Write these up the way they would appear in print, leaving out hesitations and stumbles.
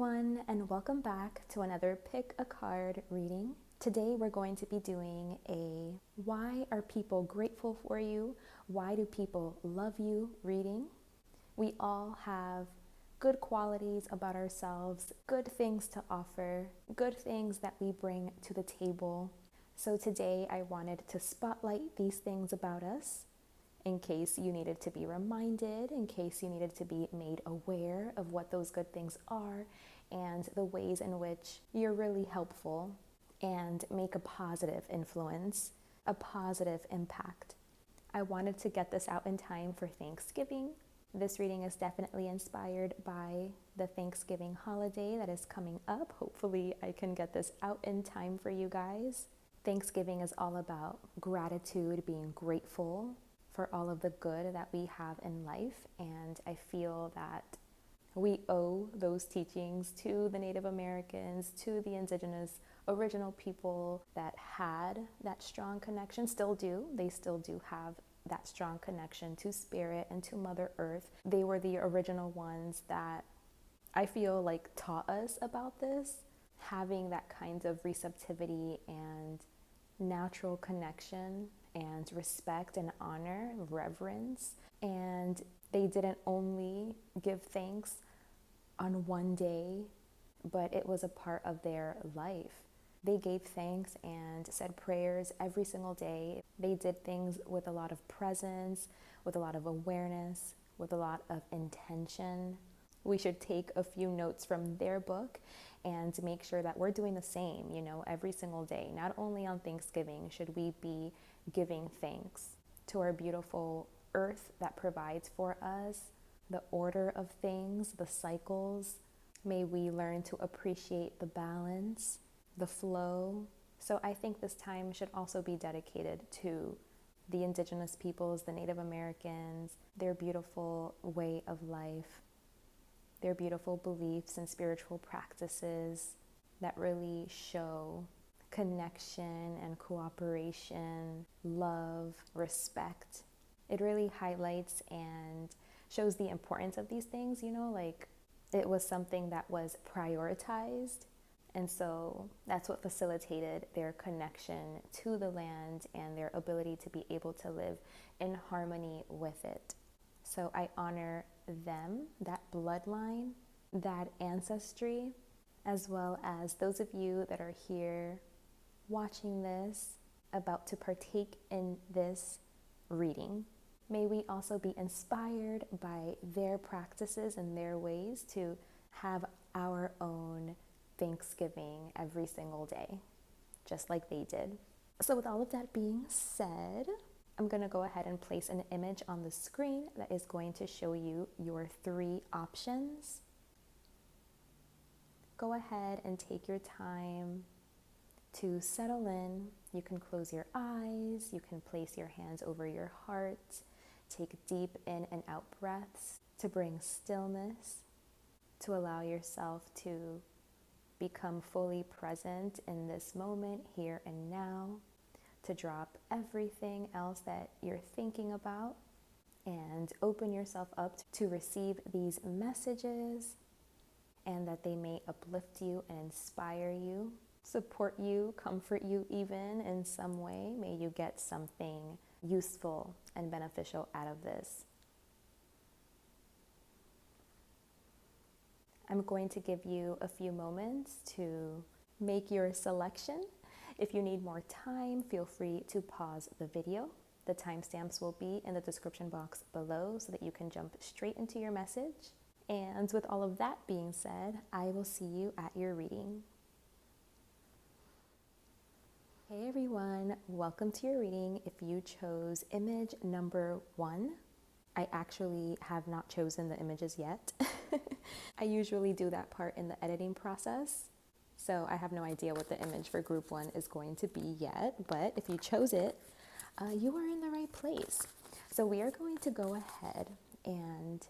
everyone, and welcome back to another Pick a Card reading. Today we're going to be doing a Why Are People Grateful for You? Why Do People Love You reading. We all have good qualities about ourselves, good things to offer, good things that we bring to the table. So today I wanted to spotlight these things about us, in case you needed to be reminded, in case you needed to be made aware of what those good things are and the ways in which you're really helpful and make a positive influence, a positive impact. I wanted to get this out in time for Thanksgiving. This reading is definitely inspired by the Thanksgiving holiday that is coming up. Hopefully I can get this out in time for you guys. Thanksgiving is all about gratitude, being grateful for all of the good that we have in life, and I feel that we owe those teachings to the Native Americans, to the indigenous original people that had that strong connection, they still do have that strong connection to spirit and to Mother Earth. They were the original ones that I feel like taught us about this, having that kind of receptivity and natural connection and respect and honor, reverence. And they didn't only give thanks on one day, but it was a part of their life. They gave thanks and said prayers every single day. They did things with a lot of presence, with a lot of awareness, with a lot of intention. We should take a few notes from their book and make sure that we're doing the same, every single day. Not only on Thanksgiving should we be giving thanks to our beautiful earth that provides for us, the order of things, the cycles. May we learn to appreciate the balance, the flow. So I think this time should also be dedicated to the indigenous peoples, the Native Americans, their beautiful way of life, their beautiful beliefs and spiritual practices that really show connection and cooperation, love, respect. It really highlights and shows the importance of these things, like it was something that was prioritized. And so that's what facilitated their connection to the land and their ability to be able to live in harmony with it. So I honor them, that bloodline, that ancestry, as well as those of you that are here watching this, about to partake in this reading. May we also be inspired by their practices and their ways to have our own Thanksgiving every single day, just like they did. So with all of that being said, I'm going to go ahead and place an image on the screen that is going to show you your 3 options. Go ahead and take your time to settle in. You can close your eyes, you can place your hands over your heart, take deep in and out breaths to bring stillness, to allow yourself to become fully present in this moment, here and now, to drop everything else that you're thinking about and open yourself up to receive these messages, and that they may uplift you and inspire you, support you, comfort you even in some way. May you get something useful and beneficial out of this. I'm going to give you a few moments to make your selection. If you need more time, feel free to pause the video. The timestamps will be in the description box below so that you can jump straight into your message. And with all of that being said, I will see you at your reading. Hey everyone, welcome to your reading. If you chose image number 1, I actually have not chosen the images yet. I usually do that part in the editing process. So I have no idea what the image for group 1 is going to be yet, but if you chose it, you are in the right place. So we are going to go ahead and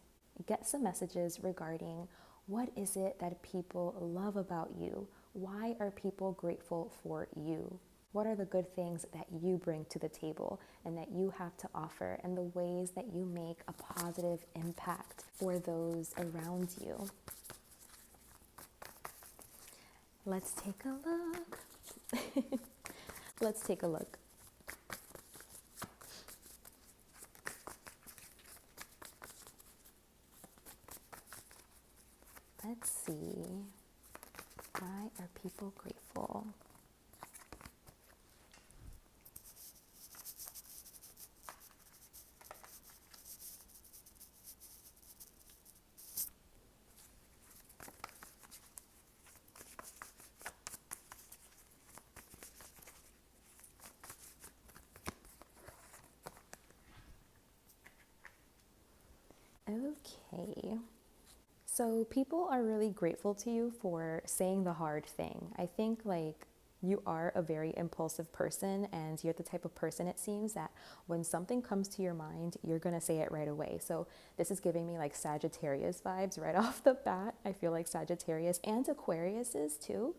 get some messages regarding what is it that people love about you? Why are people grateful for you? What are the good things that you bring to the table and that you have to offer, and the ways that you make a positive impact for those around you? Let's take a look. Let's take a look. Let's see. Why are people grateful? Okay. So people are really grateful to you for saying the hard thing. I think like you are a very impulsive person, and you're the type of person, it seems, that when something comes to your mind, you're going to say it right away. So this is giving me like Sagittarius vibes right off the bat. I feel like Sagittarius and Aquarius is too,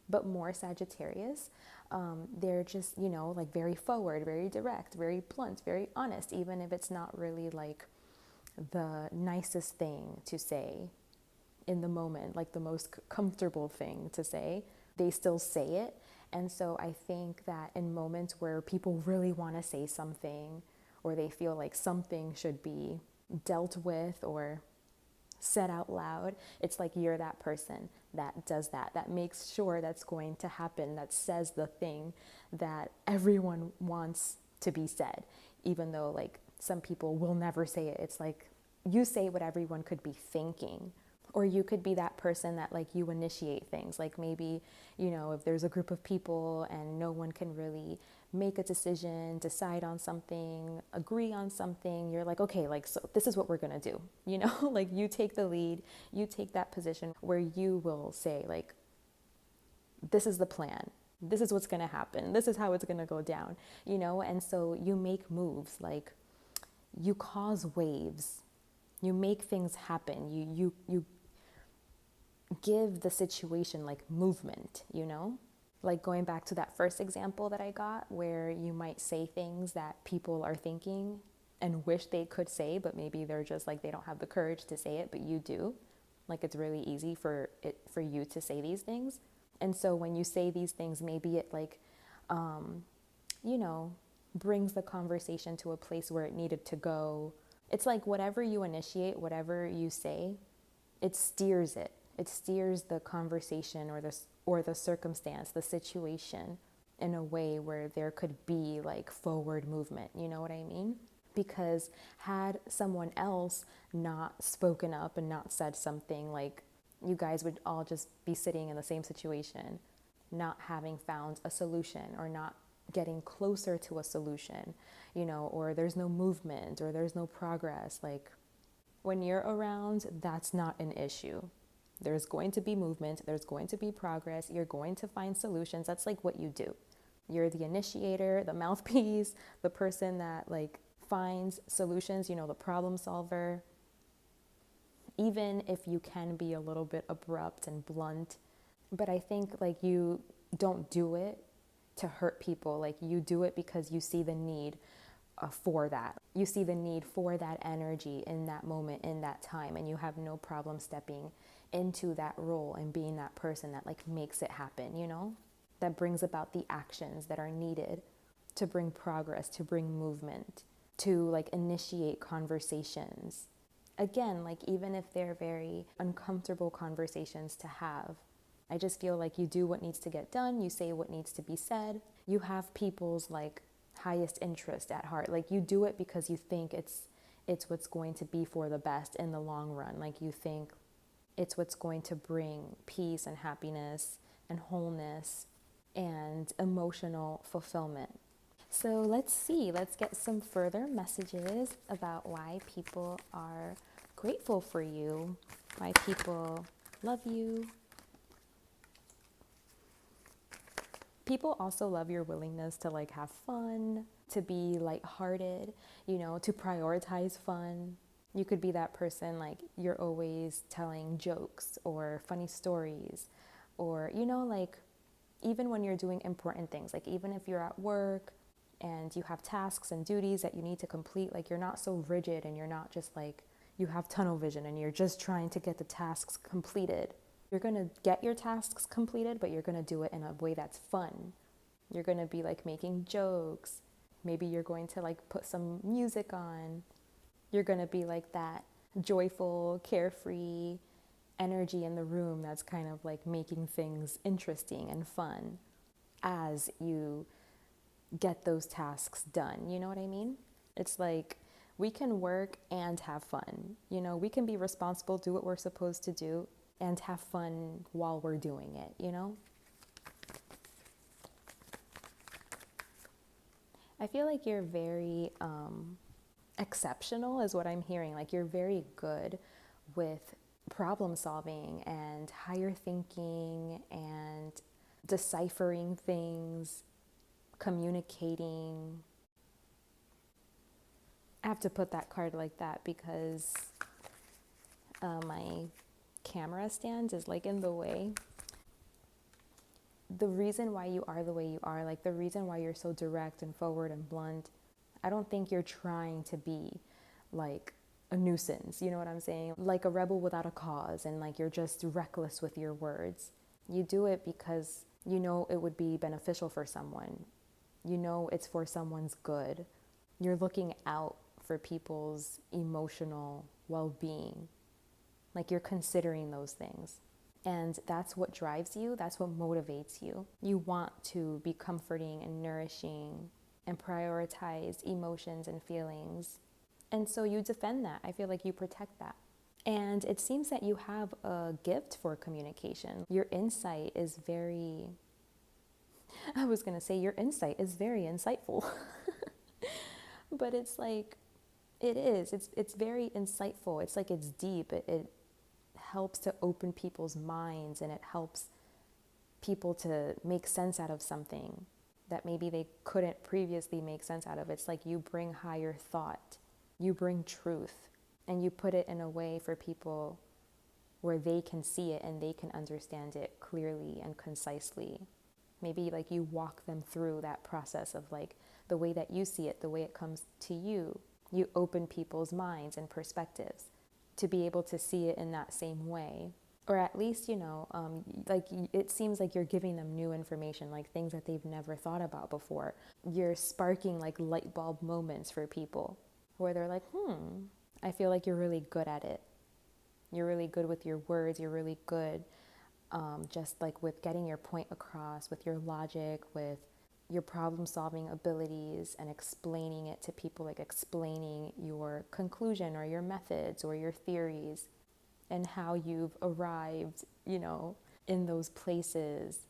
but more Sagittarius. They're just, like very forward, very direct, very blunt, very honest, even if it's not really like the nicest thing to say in the moment, like the most comfortable thing to say, they still say it. And so I think that in moments where people really want to say something, or they feel like something should be dealt with or said out loud, it's like you're that person that does that, that makes sure that's going to happen, that says the thing that everyone wants to be said, even though like some people will never say it. It's like you say what everyone could be thinking. Or you could be that person that like you initiate things. Like maybe, if there's a group of people and no one can really make a decision, decide on something, agree on something, you're like, okay, like, so this is what we're going to do. Like you take the lead, you take that position where you will say like, this is the plan. This is what's going to happen. This is how it's going to go down, and so you make moves, like you cause waves, you make things happen. You give the situation like movement, like going back to that first example that I got, where you might say things that people are thinking and wish they could say, but maybe they're just like, they don't have the courage to say it, but you do. Like it's really easy for you to say these things. And so when you say these things, maybe it like, brings the conversation to a place where it needed to go. It's like whatever you initiate, whatever you say, it steers it. It steers the conversation or the circumstance, the situation, in a way where there could be like forward movement. You know what I mean? Because had someone else not spoken up and not said something, like you guys would all just be sitting in the same situation, not having found a solution or not getting closer to a solution, or there's no movement or there's no progress. Like when you're around, that's not an issue. There's going to be movement, there's going to be progress, you're going to find solutions. That's like what you do. You're the initiator, the mouthpiece, the person that like finds solutions, the problem solver. Even if you can be a little bit abrupt and blunt, but I think like you don't do it to hurt people. Like you do it because you see the need for that. You see the need for that energy in that moment, in that time, and you have no problem stepping into that role and being that person that like makes it happen, that brings about the actions that are needed to bring progress, to bring movement, to like initiate conversations. Again, like even if they're very uncomfortable conversations to have, I just feel like you do what needs to get done, you say what needs to be said, you have people's like highest interest at heart. Like you do it because you think it's what's going to be for the best in the long run. Like you think it's what's going to bring peace and happiness and wholeness and emotional fulfillment. So let's get some further messages about why people are grateful for you, why people love you. People also love your willingness to like have fun, to be lighthearted, to prioritize fun. You could be that person like you're always telling jokes or funny stories, or like even when you're doing important things, like even if you're at work and you have tasks and duties that you need to complete, like you're not so rigid and you're not just like you have tunnel vision and you're just trying to get the tasks completed. You're going to get your tasks completed, but you're going to do it in a way that's fun. You're going to be like making jokes. Maybe you're going to like put some music on. You're going to be like that joyful, carefree energy in the room that's kind of like making things interesting and fun as you get those tasks done. You know what I mean? It's like we can work and have fun. You know, we can be responsible, do what we're supposed to do, and have fun while we're doing it, you know? I feel like you're very exceptional is what I'm hearing. Like you're very good with problem solving and higher thinking and deciphering things, communicating. I have to put that card like that because my camera stand is like in the way. The reason why you are the way you are, like the reason why you're so direct and forward and blunt, I don't think you're trying to be like a nuisance, you know what I'm saying? Like a rebel without a cause, and like you're just reckless with your words. You do it because you know it would be beneficial for someone. You know it's for someone's good. You're looking out for people's emotional well-being. Like you're considering those things. And that's what drives you. That's what motivates you. You want to be comforting and nourishing and prioritize emotions and feelings. And so you defend that. I feel like you protect that. And it seems that you have a gift for communication. Your insight is very, your insight is very insightful. But it's like, it's very insightful. It's like it's deep. It helps to open people's minds, and it helps people to make sense out of something that maybe they couldn't previously make sense out of. It's like you bring higher thought, you bring truth, and you put it in a way for people where they can see it and they can understand it clearly and concisely. Maybe like you walk them through that process of like the way that you see it, the way it comes to you. You open people's minds and perspectives to be able to see it in that same way. Or at least, like it seems like you're giving them new information, like things that they've never thought about before. You're sparking like light bulb moments for people where they're like, I feel like you're really good at it. You're really good with your words. You're really good just like with getting your point across, with your logic, with your problem solving abilities, and explaining it to people, like explaining your conclusion or your methods or your theories and how you've arrived, in those places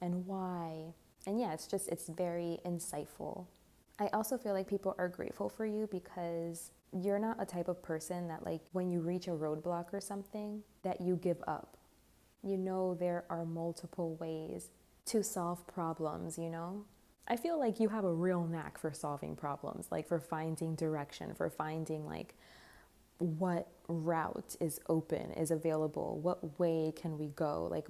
and why. And yeah, it's very insightful. I also feel like people are grateful for you because you're not a type of person that like when you reach a roadblock or something that you give up. There are multiple ways to solve problems, I feel like you have a real knack for solving problems, like for finding direction, for finding like what route is open, is available, what way can we go, like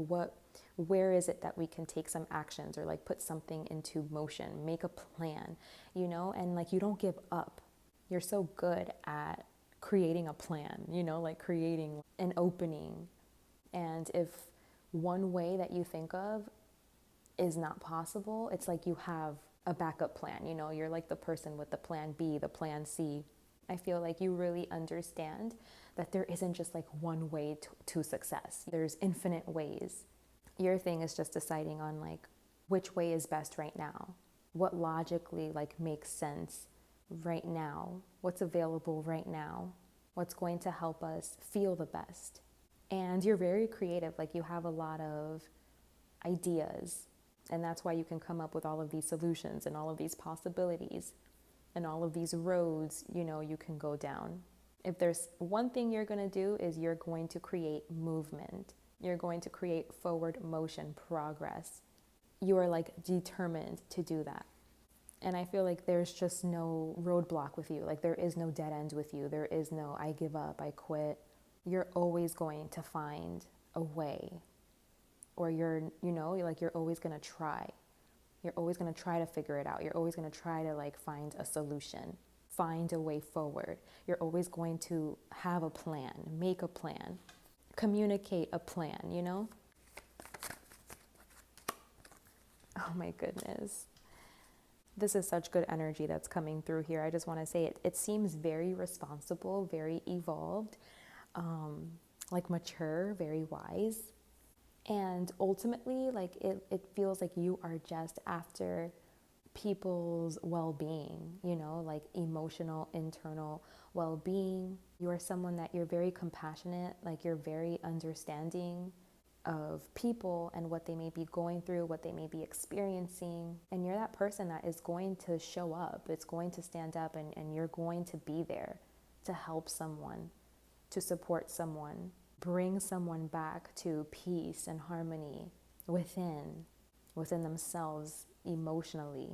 where is it that we can take some actions or like put something into motion, make a plan, and like you don't give up. You're so good at creating a plan, like creating an opening. And if one way that you think of is not possible, it's like you have a backup plan, you're like the person with the plan B, the plan C. I feel like you really understand that there isn't just like one way to success. There's infinite ways. Your thing is just deciding on like which way is best right now, what logically like makes sense right now, what's available right now, what's going to help us feel the best. And you're very creative, like you have a lot of ideas. And that's why you can come up with all of these solutions and all of these possibilities and all of these roads, you can go down. If there's one thing you're going to do is you're going to create movement. You're going to create forward motion, progress. You are like determined to do that. And I feel like there's just no roadblock with you. Like there is no dead end with you. There is no I give up, I quit. You're always going to find a way. Or you're always going to try. You're always going to try to figure it out. You're always going to try to like find a solution, find a way forward. You're always going to have a plan, make a plan, communicate a plan, you know? Oh my goodness. This is such good energy that's coming through here. I just want to say it seems very responsible, very evolved, like mature, very wise. And ultimately, like it feels like you are just after people's well-being, you know, like emotional, internal well-being. You are someone that you're very compassionate, like you're very understanding of people and what they may be going through, what they may be experiencing. And you're that person that is going to show up, it's going to stand up, and you're going to be there to help someone, to support someone, bring someone back to peace and harmony within themselves emotionally.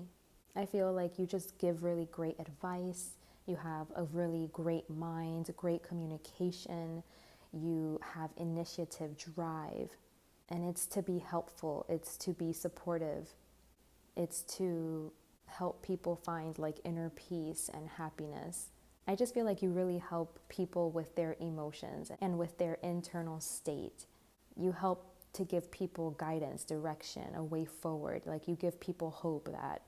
I feel like you just give really great advice. You have a really great mind, great communication. You have initiative, drive, and it's to be helpful. It's to be supportive. It's to help people find like inner peace and happiness. I just feel like you really help people with their emotions and with their internal state. You help to give people guidance, direction, a way forward. Like you give people hope that,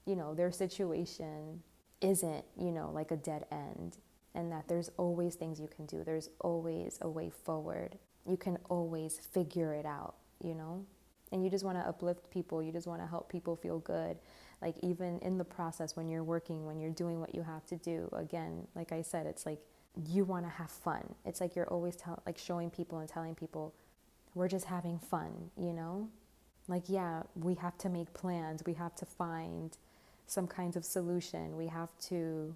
you know, their situation isn't, you know, like a dead end, and that there's always things you can do. There's always a way forward. You can always figure it out, you know? And you just want to uplift people. You just want to help people feel good. Like even in the process when you're working, when you're doing what you have to do, again, like I said, it's like you want to have fun. It's like you're always like showing people and telling people, we're just having fun, you know? Like, yeah, we have to make plans. We have to find some kinds of solution. We have to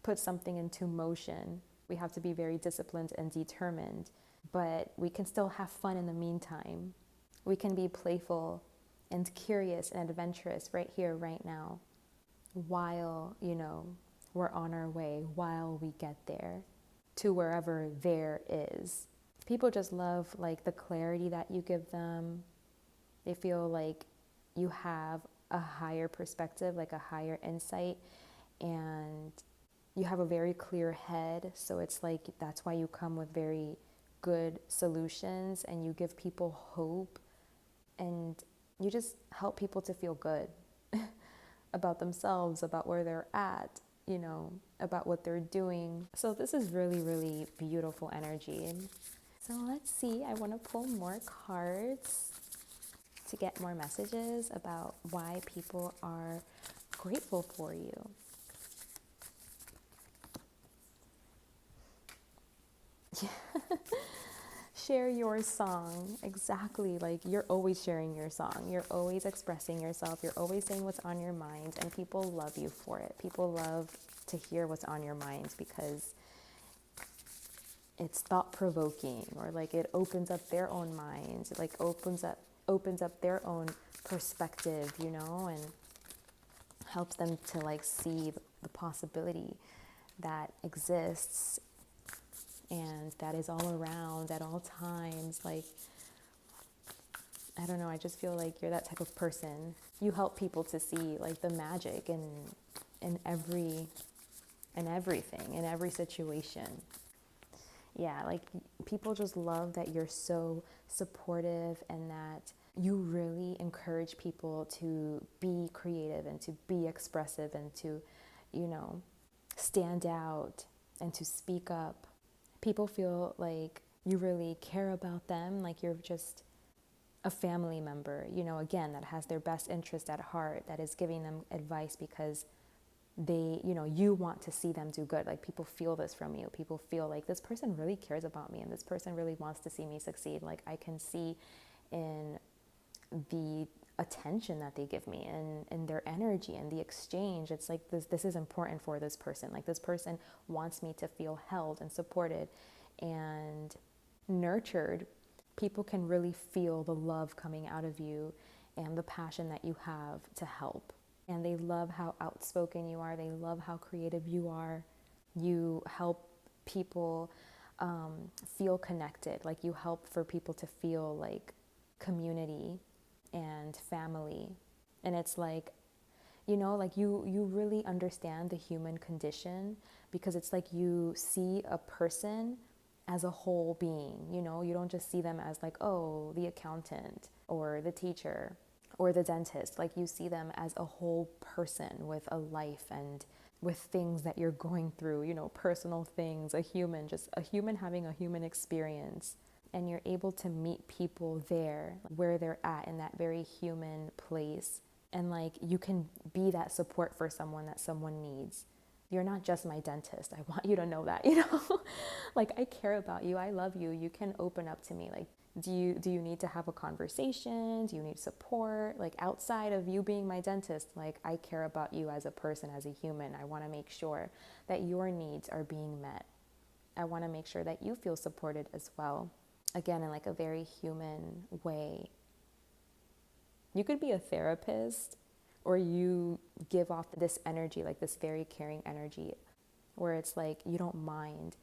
put something into motion. We have to be very disciplined and determined, but we can still have fun in the meantime. We can be playful and curious and adventurous right here, right now, while, you know, we're on our way, while we get there to wherever there is. People just love like the clarity that you give them. They feel like you have a higher perspective, like a higher insight, and you have a very clear head. So it's like that's why you come with very good solutions, and you give people hope, and you just help people to feel good about themselves, about where they're at, you know, about what they're doing. So this is really, really beautiful energy. So let's see, I want to pull more cards to get more messages about why people are grateful for you. Share your song. Exactly. Like you're always sharing your song. You're always expressing yourself. You're always saying what's on your mind, and people love you for it. People love to hear what's on your mind because it's thought-provoking, or like it opens up their own minds. It like opens up their own perspective, you know, and helps them to like see the possibility that exists and that is all around at all times. Like, I don't know, I just feel like you're that type of person. You help people to see like the magic in everything, in every situation. Yeah, like people just love that you're so supportive and that you really encourage people to be creative and to be expressive and to, you know, stand out and to speak up. People feel like you really care about them, like you're just a family member, you know, again, that has their best interest at heart, that is giving them advice because they, you know, you want to see them do good. Like people feel this from you. People feel like this person really cares about me and this person really wants to see me succeed. Like I can see in the attention that they give me and their energy and the exchange. It's like this is important for this person. Like this person wants me to feel held and supported and nurtured. People can really feel the love coming out of you and the passion that you have to help. And they love how outspoken you are. They love how creative you are. You help people feel connected. Like you help for people to feel like community and family. And it's like, you know, like you really understand the human condition, because it's like you see a person as a whole being, you know? You don't just see them as like, oh, the accountant or the teacher or the dentist. Like, you see them as a whole person with a life and with things that you're going through, you know, personal things, a human, just a human having a human experience. And you're able to meet people there where they're at in that very human place. And like, you can be that support for someone that someone needs. You're not just my dentist. I want you to know that, you know, like, I care about you. I love you. You can open up to me. Like, do you need to have a conversation? Do you need support? Like, outside of you being my dentist, like, I care about you as a person, as a human. I want to make sure that your needs are being met. I want to make sure that you feel supported as well. Again, in like a very human way. You could be a therapist, or you give off this energy, like this very caring energy, where it's like you don't mind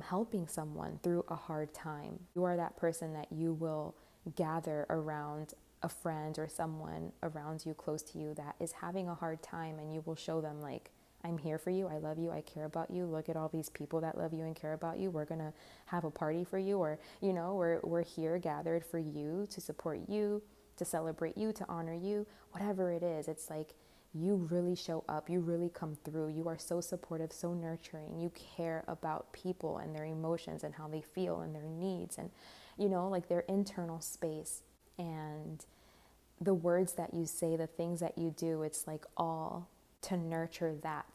helping someone through a hard time. You are that person that you will gather around a friend or someone around you, close to you, that is having a hard time, and you will show them like, I'm here for you, I love you, I care about you, look at all these people that love you and care about you, we're gonna have a party for you, or, you know, we're here gathered for you, to support you, to celebrate you, to honor you, whatever it is. It's like, you really show up, you really come through, you are so supportive, so nurturing, you care about people and their emotions and how they feel and their needs and, you know, like their internal space. And the words that you say, the things that you do, it's like all to nurture that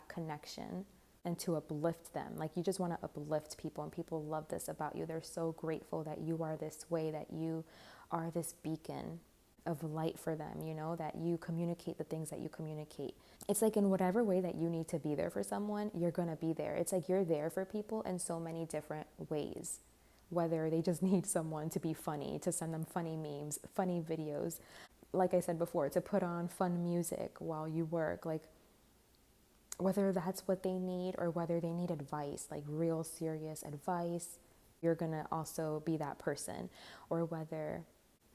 connection and to uplift them. Like, you just want to uplift people, and people love this about you. They're so grateful that you are this way, that you are this beacon of light for them, you know, that you communicate the things that you communicate. It's like, in whatever way that you need to be there for someone, you're going to be there. It's like you're there for people in so many different ways, whether they just need someone to be funny, to send them funny memes, funny videos, like I said before, to put on fun music while you work, like, whether that's what they need or whether they need advice, like real serious advice, you're going to also be that person. Or whether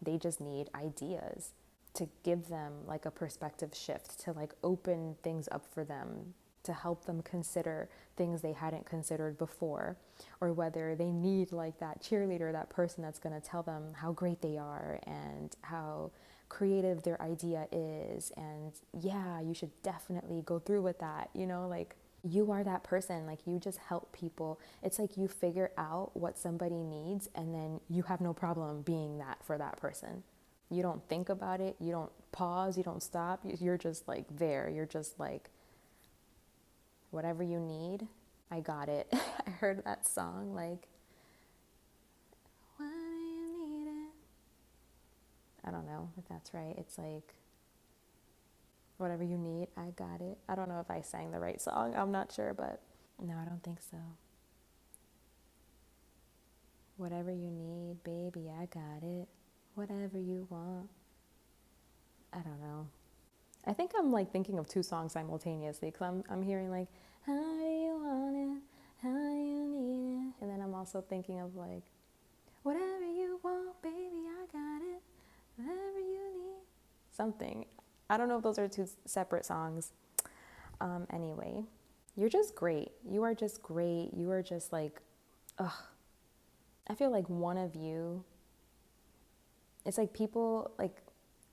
they just need ideas, to give them like a perspective shift, to like open things up for them, to help them consider things they hadn't considered before. Or whether they need like that cheerleader, that person that's going to tell them how great they are and how creative their idea is, and yeah, you should definitely go through with that, you know, like, you are that person. Like, you just help people. It's like you figure out what somebody needs, and then you have no problem being that for that person. You don't think about it, you don't pause, you don't stop, you're just like there. You're just like, whatever you need, I got it. I heard that song, like, what do you need it? I don't know if that's right. It's like, whatever you need, I got it. I don't know if I sang the right song. I'm not sure, but no, I don't think so. Whatever you need, baby, I got it. Whatever you want. I don't know. I think I'm like thinking of two songs simultaneously, because I'm hearing like, how do you want it? How do you need it? And then I'm also thinking of like, whatever you want, baby, I got it. Whatever you need. Something. I don't know if those are two separate songs. Anyway, you're just great. You are just great. You are just like, ugh. I feel like one of you, it's like people like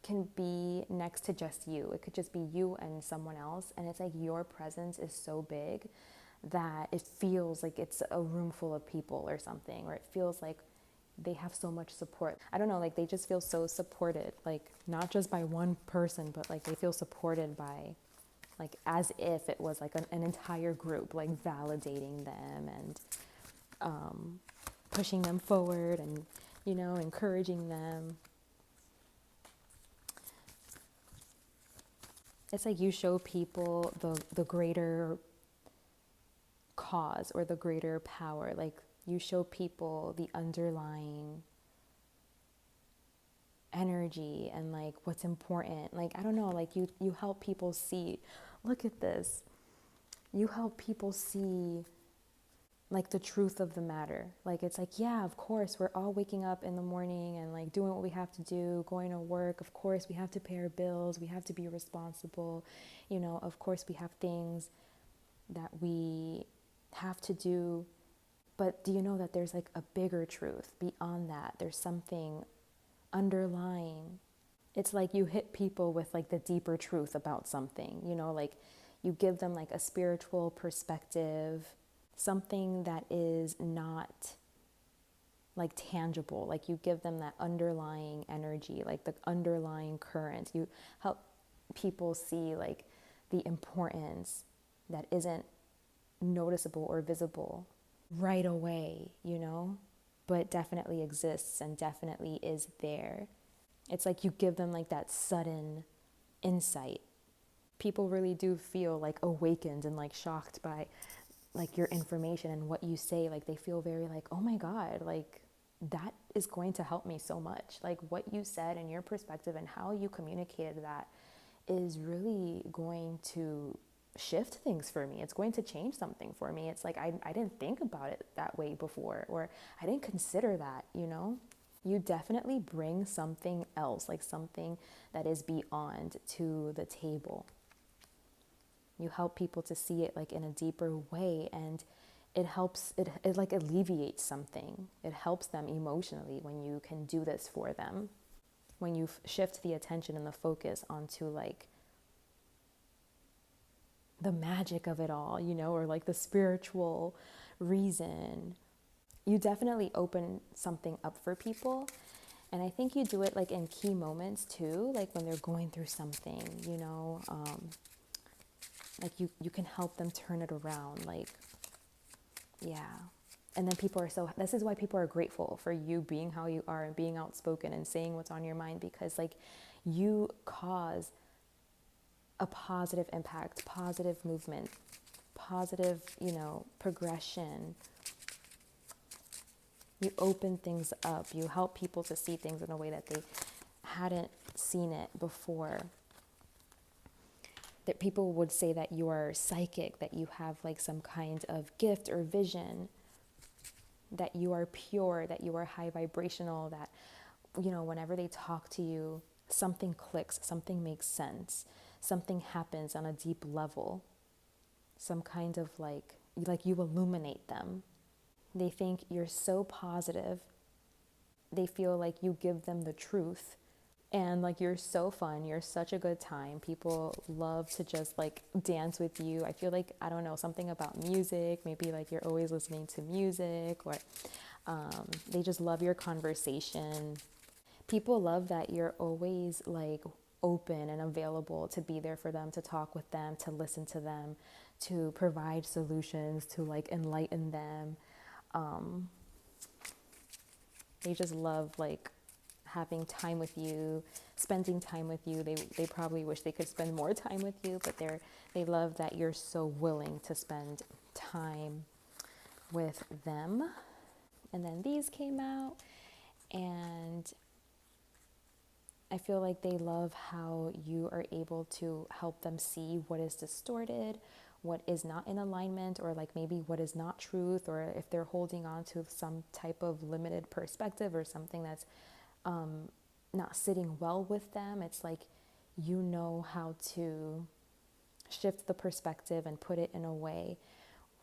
can be next to just you. It could just be you and someone else. And it's like your presence is so big that it feels like it's a room full of people or something, or it feels like they have so much support. I don't know, like they just feel so supported, like not just by one person, but like they feel supported by, like as if it was like an entire group, like validating them and pushing them forward and, you know, encouraging them. It's like you show people the greater cause or the greater power. Like you show people the underlying energy and like what's important. Like, I don't know, like you help people see, look at this. You help people see like the truth of the matter. Like, it's like, yeah, of course, we're all waking up in the morning and like doing what we have to do, going to work. Of course, we have to pay our bills. We have to be responsible. You know, of course, we have things that we have to do. But do you know that there's like a bigger truth beyond that? There's something underlying. It's like you hit people with like the deeper truth about something, you know, like you give them like a spiritual perspective, something that is not like tangible, like you give them that underlying energy, like the underlying current. You help people see like the importance that isn't noticeable or visible right away, you know, but definitely exists and definitely is there. It's like you give them like that sudden insight. People really do feel like awakened and like shocked by like your information and what you say. Like they feel very like, oh my God, like that is going to help me so much. Like what you said and your perspective and how you communicated that is really going to shift things for me. It's going to change something for me. It's like I didn't think about it that way before, or I didn't consider that, you know? You definitely bring something else, like something that is beyond to the table. You help people to see it like in a deeper way, and it helps, it like alleviates something. It helps them emotionally when you can do this for them. When you shift the attention and the focus onto like the magic of it all, you know, or like the spiritual reason, you definitely open something up for people. And I think you do it like in key moments too, like when they're going through something, you know, like you can help them turn it around, like, yeah. And then people are this is why people are grateful for you being how you are and being outspoken and saying what's on your mind, because like you cause a positive impact, positive movement, positive, you know, progression. You open things up. You help people to see things in a way that they hadn't seen it before. That people would say that you are psychic, that you have like some kind of gift or vision, that you are pure, that you are high vibrational, that, you know, whenever they talk to you, something clicks, something makes sense, something happens on a deep level, some kind of like you illuminate them. They think you're so positive. They feel like you give them the truth. And like you're so fun, you're such a good time. People love to just like dance with you. I feel like, I don't know, something about music, maybe like you're always listening to music, or they just love your conversation. People love that you're always like open and available to be there for them, to talk with them, to listen to them, to provide solutions, to like enlighten them. They just love like having time with you, spending time with you. They probably wish they could spend more time with you, but they love that you're so willing to spend time with them. And then these came out, and I feel like they love how you are able to help them see what is distorted, what is not in alignment, or like maybe what is not truth, or if they're holding on to some type of limited perspective or something that's not sitting well with them. It's like you know how to shift the perspective and put it in a way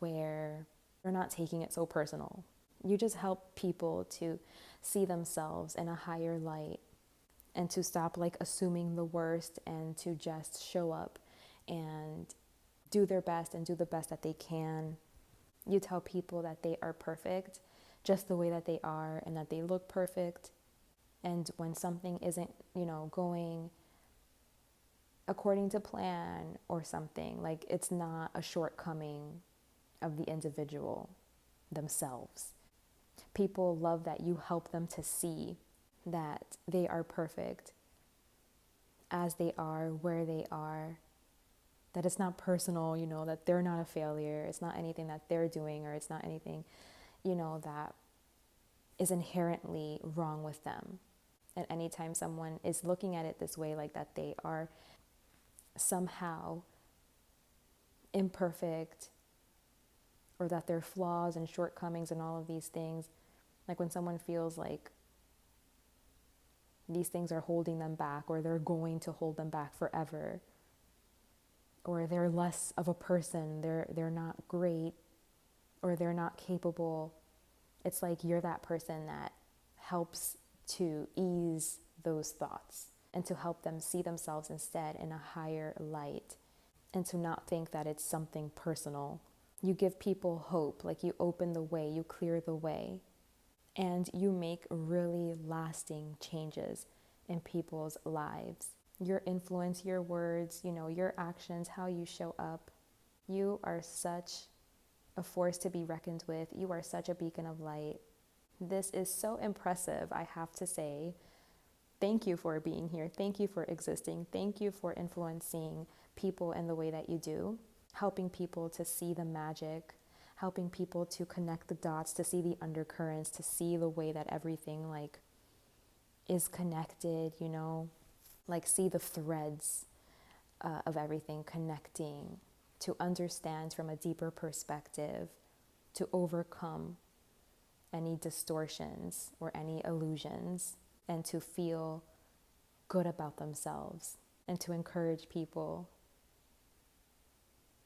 where they're not taking it so personal. You just help people to see themselves in a higher light, and to stop like assuming the worst, and to just show up and do their best and do the best that they can. You tell people that they are perfect just the way that they are, and that they look perfect. And when something isn't, you know, going according to plan or something, like it's not a shortcoming of the individual themselves. People love that you help them to see that they are perfect as they are, where they are, that it's not personal, you know, that they're not a failure. It's not anything that they're doing, or it's not anything, you know, that is inherently wrong with them. And anytime someone is looking at it this way, like that they are somehow imperfect, or that their flaws and shortcomings and all of these things, like when someone feels like these things are holding them back, or they're going to hold them back forever, or they're less of a person, they're not great, or they're not capable, It's like you're that person that helps to ease those thoughts and to help them see themselves instead in a higher light, and to not think that it's something personal. You give people hope, like you open the way, you clear the way, and you make really lasting changes in people's lives. Your influence, your words, your actions, how you show up. You are such a force to be reckoned with. You are such a beacon of light. This is so impressive, I have to say. Thank you for being here. Thank you for existing. Thank you for influencing people in the way that you do, helping people to see the magic, helping people to connect the dots, to see the undercurrents, to see the way that everything is connected, see the threads of everything connecting, to understand from a deeper perspective, to overcome any distortions or any illusions, and to feel good about themselves, and to encourage people,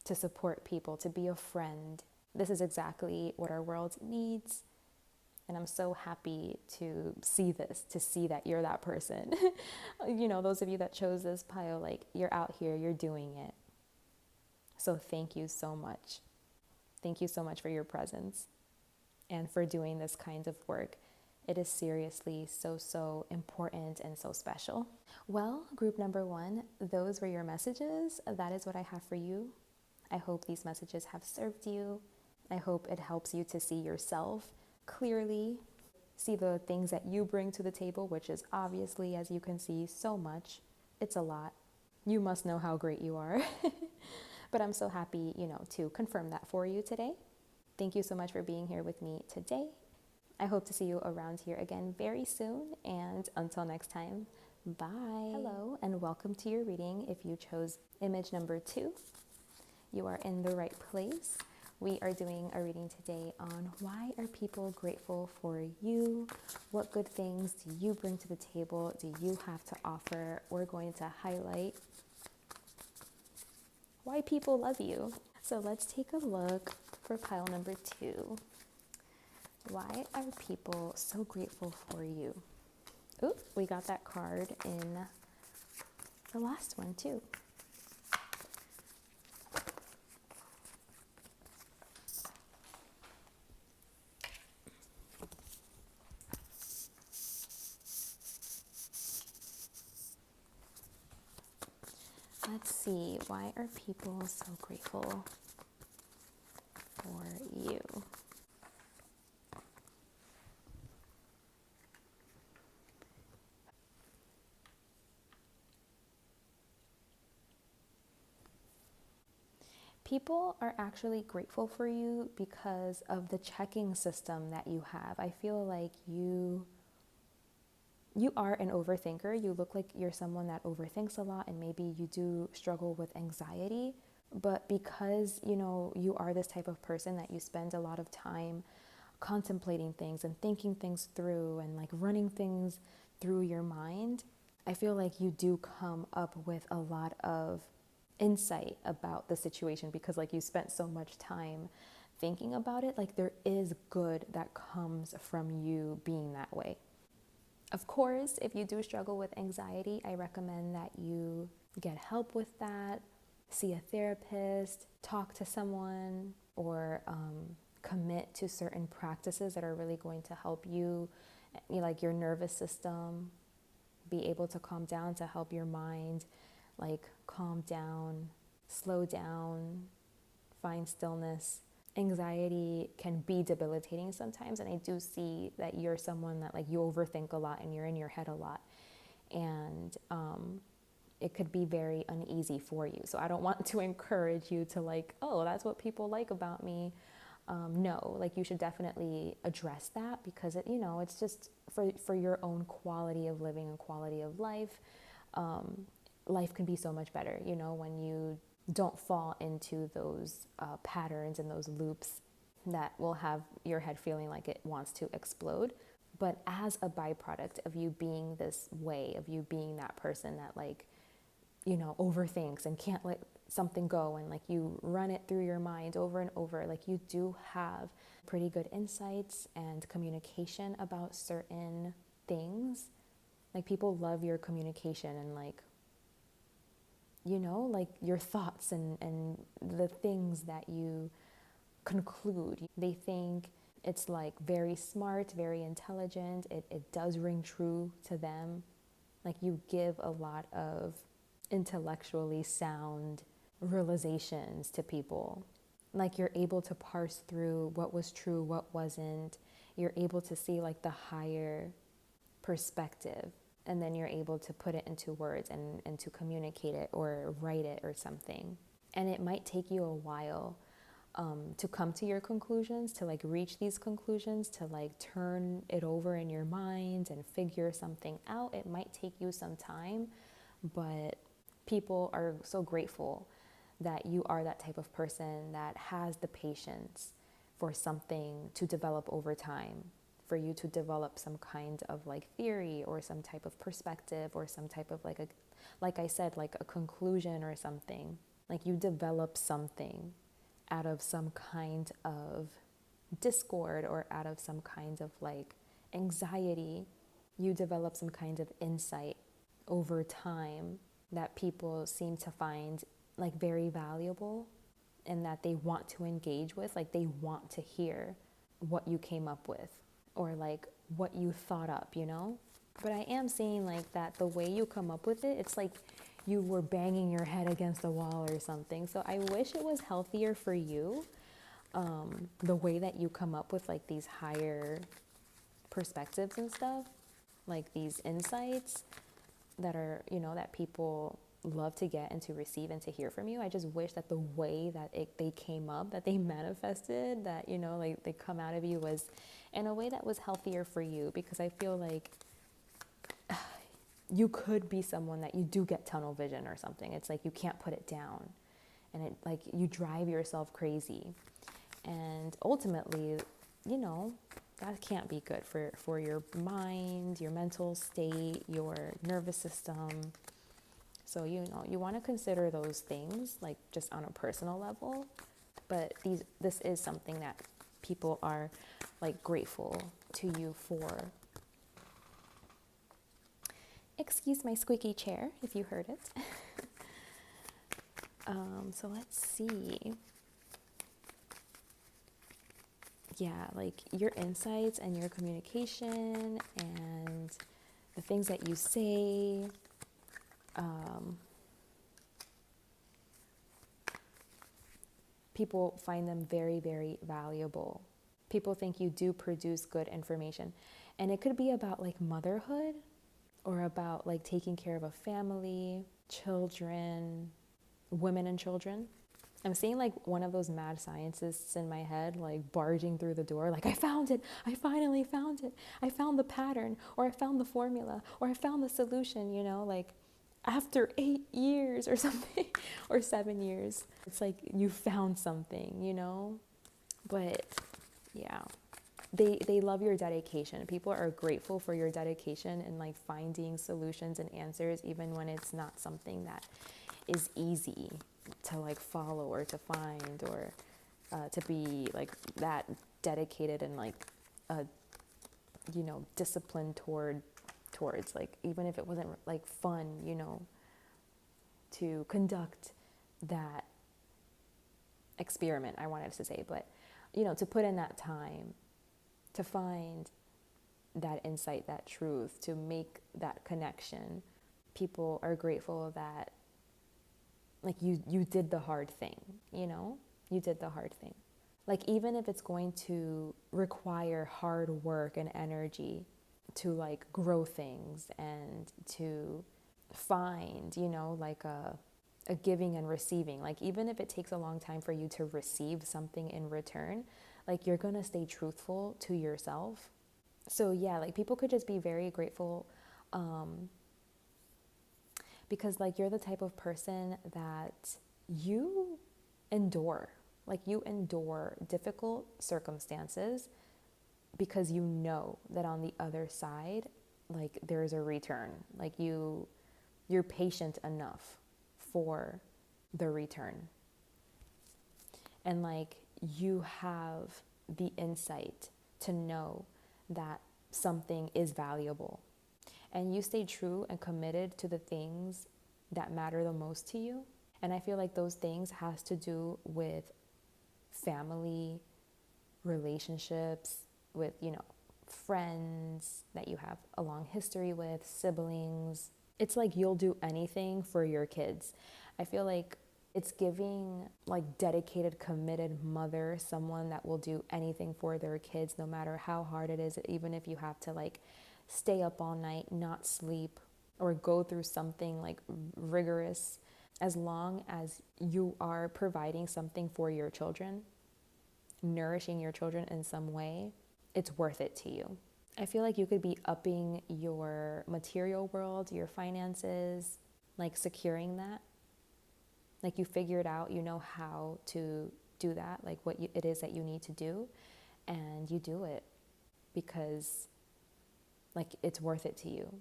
to support people, to be a friend. This is exactly what our world needs. And I'm so happy to see this, to see that you're that person. Those of you that chose this pile, you're out here, you're doing it. So thank you so much. Thank you so much for your presence and for doing this kind of work. It is seriously so important and so special. Well, group number 1, those were your messages. That is what I have for you. I hope these messages have served you. I hope it helps you to see yourself clearly, see the things that you bring to the table, which is obviously, as you can see, so much. It's a lot. You must know how great you are. But I'm so happy, to confirm that for you today. Thank you so much for being here with me today. I hope to see you around here again very soon. And until next time, bye. Hello, and welcome to your reading. If you chose image number 2, you are in the right place. We are doing a reading today on why are people grateful for you? What good things do you bring to the table? Do you have to offer? We're going to highlight why people love you. So let's take a look for pile number 2. Why are people so grateful for you? Ooh, we got that card in the last one too. Let's see, why are people so grateful for you? People are actually grateful for you because of the checking system that you have. I feel like you are an overthinker. You look like you're someone that overthinks a lot, and maybe you do struggle with anxiety. But because, you are this type of person that you spend a lot of time contemplating things and thinking things through and running things through your mind, I feel like you do come up with a lot of insight about the situation because you spent so much time thinking about it. There is good that comes from you being that way. Of course, if you do struggle with anxiety, I recommend that you get help with that, see a therapist, talk to someone, or commit to certain practices that are really going to help you, your nervous system, be able to calm down, to help your mind, calm down, slow down, find stillness. Anxiety can be debilitating sometimes, and I do see that you're someone that you overthink a lot and you're in your head a lot, and it could be very uneasy for you. So I don't want to encourage you to oh, that's what people like about me. No, you should definitely address that because it's just for your own quality of living and quality of life. Life can be so much better, when you don't fall into those patterns and those loops that will have your head feeling like it wants to explode. But as a byproduct of you being this way, of you being that person that overthinks and can't let something go, and like you run it through your mind over and over, like you do have pretty good insights and communication about certain things. Like people love your communication and like your thoughts and the things that you conclude. They think it's like very smart, very intelligent. It does ring true to them. Like you give a lot of intellectually sound realizations to people. Like you're able to parse through what was true, what wasn't. You're able to see like the higher perspective, and then you're able to put it into words and to communicate it or write it or something. And it might take you a while to come to your conclusions, to like reach these conclusions, to like turn it over in your mind and figure something out. It might take you some time, but people are so grateful that you are that type of person that has the patience for something to develop over time, for you to develop some kind of like theory or some type of perspective or some type of like I said, like a conclusion or something. Like you develop something out of some kind of discord or out of some kind of like anxiety. You develop some kind of insight over time that people seem to find like very valuable and that they want to engage with. Like they want to hear what you came up with or like what you thought up, But I am seeing like that the way you come up with it, it's like you were banging your head against the wall or something. So I wish it was healthier for you, the way that you come up with like these higher perspectives and stuff, like these insights that are, that people love to get and to receive and to hear from you. I just wish that the way that they came up, that they manifested, that, like they come out of you was in a way that was healthier for you, because I feel like you could be someone that you do get tunnel vision or something. It's like you can't put it down and it like you drive yourself crazy. And ultimately, that can't be good for your mind, your mental state, your nervous system. So, you want to consider those things like just on a personal level. But this is something that people are like grateful to you for. Excuse my squeaky chair if you heard it. So let's see. Yeah, like your insights and your communication and the things that you say. People find them very, very valuable. People think you do produce good information. And it could be about like motherhood or about like taking care of a family, children, women and children. I'm seeing like one of those mad scientists in my head, like barging through the door, like I found it, I finally found it, I found the pattern, or I found the formula, or I found the solution, like after 8 years or something, or 7 years. It's like you found something, but yeah. They love your dedication. People are grateful for your dedication and like finding solutions and answers, even when it's not something that is easy to like follow or to find or to be like that dedicated and like disciplined towards like, even if it wasn't like fun, to conduct that experiment, I wanted to say, but to put in that time to find that insight, that truth, to make that connection. People are grateful that like you did the hard thing, you did the hard thing. Like even if it's going to require hard work and energy to like grow things and to find, like a giving and receiving, like even if it takes a long time for you to receive something in return, like you're gonna stay truthful to yourself. So yeah, like people could just be very grateful because like you're the type of person that you endure difficult circumstances because you know that on the other side, like there's a return. Like you're patient enough for the return. And like, you have the insight to know that something is valuable, and you stay true and committed to the things that matter the most to you. And I feel like those things has to do with family, relationships, with, friends that you have a long history with, siblings. It's like you'll do anything for your kids. I feel like it's giving like dedicated, committed mother, someone that will do anything for their kids, no matter how hard it is, even if you have to like stay up all night, not sleep, or go through something like rigorous. As long as you are providing something for your children, nourishing your children in some way, it's worth it to you. I feel like you could be upping your material world, your finances, like securing that. Like you figured out, you know how to do that, like what it is that you need to do, and you do it because like it's worth it to you,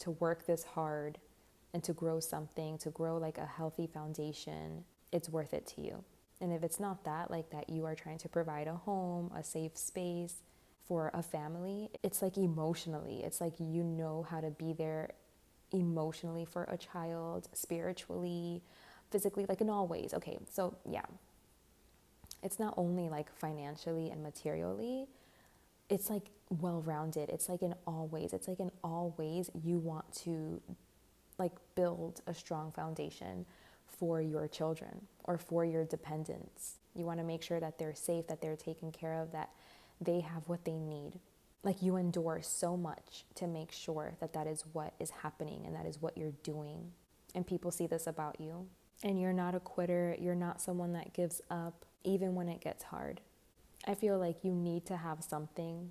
to work this hard and to grow something, to grow like a healthy foundation. It's worth it to you. And if it's not that, like that you are trying to provide a home, a safe space for a family, it's like emotionally, it's like you know how to be there emotionally for a child, spiritually, physically, like in all ways. Okay, so yeah, it's not only like financially and materially, it's like well-rounded. It's like in all ways. It's like in all ways you want to like build a strong foundation for your children or for your dependents. You want to make sure that they're safe, that they're taken care of, that they have what they need. Like you endure so much to make sure that that is what is happening and that is what you're doing. And people see this about you. And you're not a quitter. You're not someone that gives up even when it gets hard. I feel like you need to have something,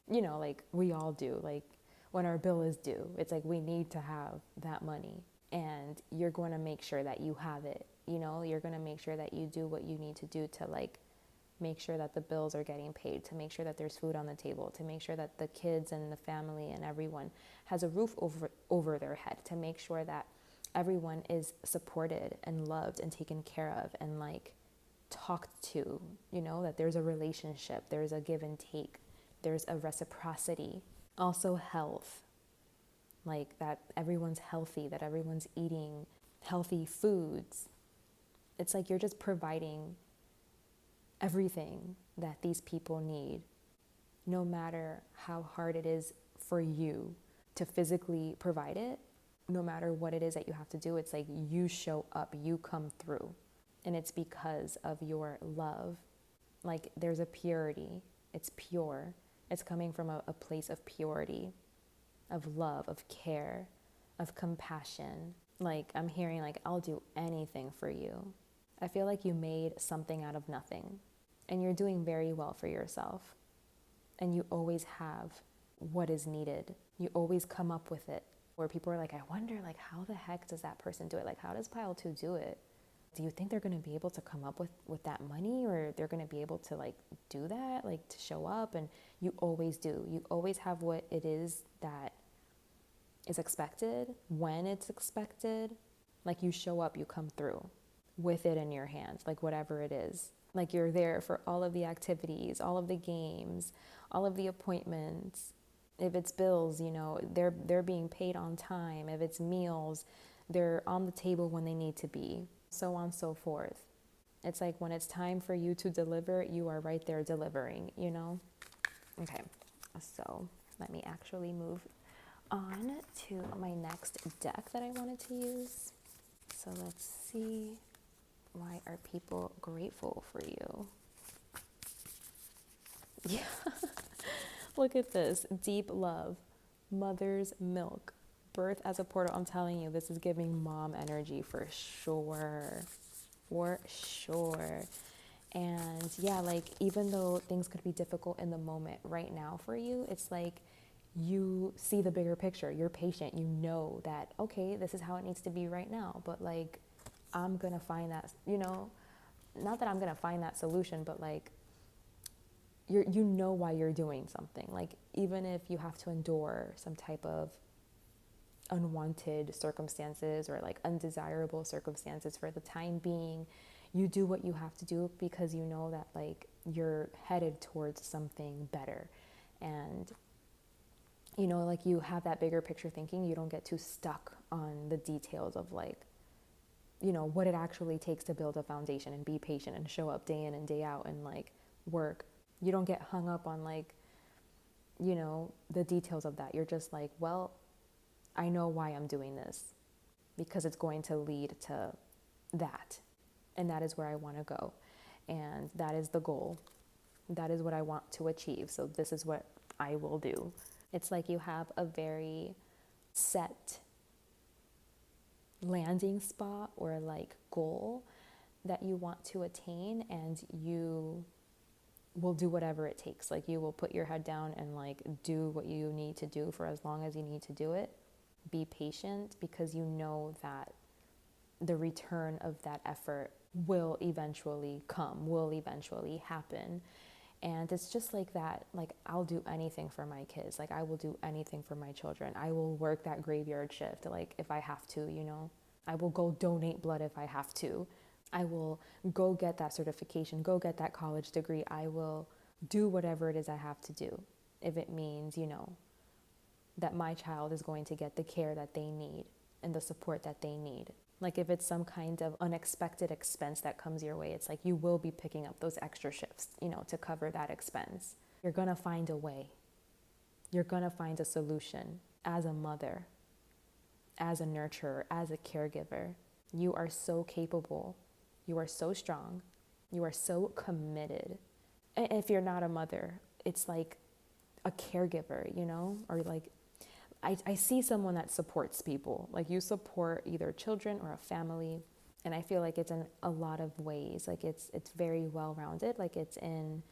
like we all do. Like when our bill is due, it's like we need to have that money. And you're going to make sure that you have it. You're going to make sure that you do what you need to do to like make sure that the bills are getting paid, to make sure that there's food on the table, to make sure that the kids and the family and everyone has a roof over their head, to make sure that everyone is supported and loved and taken care of and like talked to, that there's a relationship, there's a give and take, there's a reciprocity. Also health, like that everyone's healthy, that everyone's eating healthy foods. It's like you're just providing everything that these people need, no matter how hard it is for you to physically provide it, no matter what it is that you have to do. It's like you show up, you come through, and it's because of your love. Like there's a purity, it's pure, it's coming from a place of purity, of love, of care, of compassion. Like I'm hearing like, I'll do anything for you. I feel like you made something out of nothing, and you're doing very well for yourself. And you always have what is needed. You always come up with it. Where people are like, I wonder, like, how the heck does that person do it? Like, how does Pile 2 do it? Do you think they're going to be able to come up with that money, or they're going to be able to like do that, like to show up? And you always do. You always have what it is that is expected when it's expected. Like you show up, you come through with it in your hands, like whatever it is. Like you're there for all of the activities, all of the games, all of the appointments. If it's bills, they're being paid on time. If it's meals, they're on the table when they need to be, so on and so forth. It's like when it's time for you to deliver, you are right there delivering, Okay, so let me actually move on to my next deck that I wanted to use. So let's see, why are people grateful for you? Yeah. Look at this. Deep love. Mother's milk. Birth as a portal. I'm telling you, this is giving mom energy for sure. For sure. And yeah, like even though things could be difficult in the moment right now for you, it's like you see the bigger picture. You're patient. You know that, okay, this is how it needs to be right now. But like, I'm going to find that, not that I'm going to find that solution, but like, you know why you're doing something. Like even if you have to endure some type of unwanted circumstances or like undesirable circumstances for the time being. You do what you have to do because you know that like you're headed towards something better. And you know, like you have that bigger picture thinking. You don't get too stuck on the details of like, you know, what it actually takes to build a foundation and be patient and show up day in and day out and like work. You don't get hung up on like, you know, the details of that. You're just like, well, I know why I'm doing this because it's going to lead to that. And that is where I want to go. And that is the goal. That is what I want to achieve. So this is what I will do. It's like you have a very set landing spot or like goal that you want to attain, and you will do whatever it takes. Like you will put your head down and like do what you need to do for as long as you need to do it. Be patient because you know that the return of that effort will eventually come, will eventually happen. And it's just like that, like I'll do anything for my kids. Like I will do anything for my children. I will work that graveyard shift, like if I have to, you know. I will go donate blood if I have to. I will go get that certification, go get that college degree. I will do whatever it is I have to do. If it means, you know, that my child is going to get the care that they need and the support that they need. Like if it's some kind of unexpected expense that comes your way, it's like you will be picking up those extra shifts, you know, to cover that expense. You're going to find a way. You're going to find a solution as a mother, as a nurturer, as a caregiver. You are so capable. You are so strong. You are so committed. And if you're not a mother, it's like a caregiver, you know, or like I see someone that supports people. Like you support either children or a family. And I feel like it's in a lot of ways. Like it's very well-rounded. Like it's in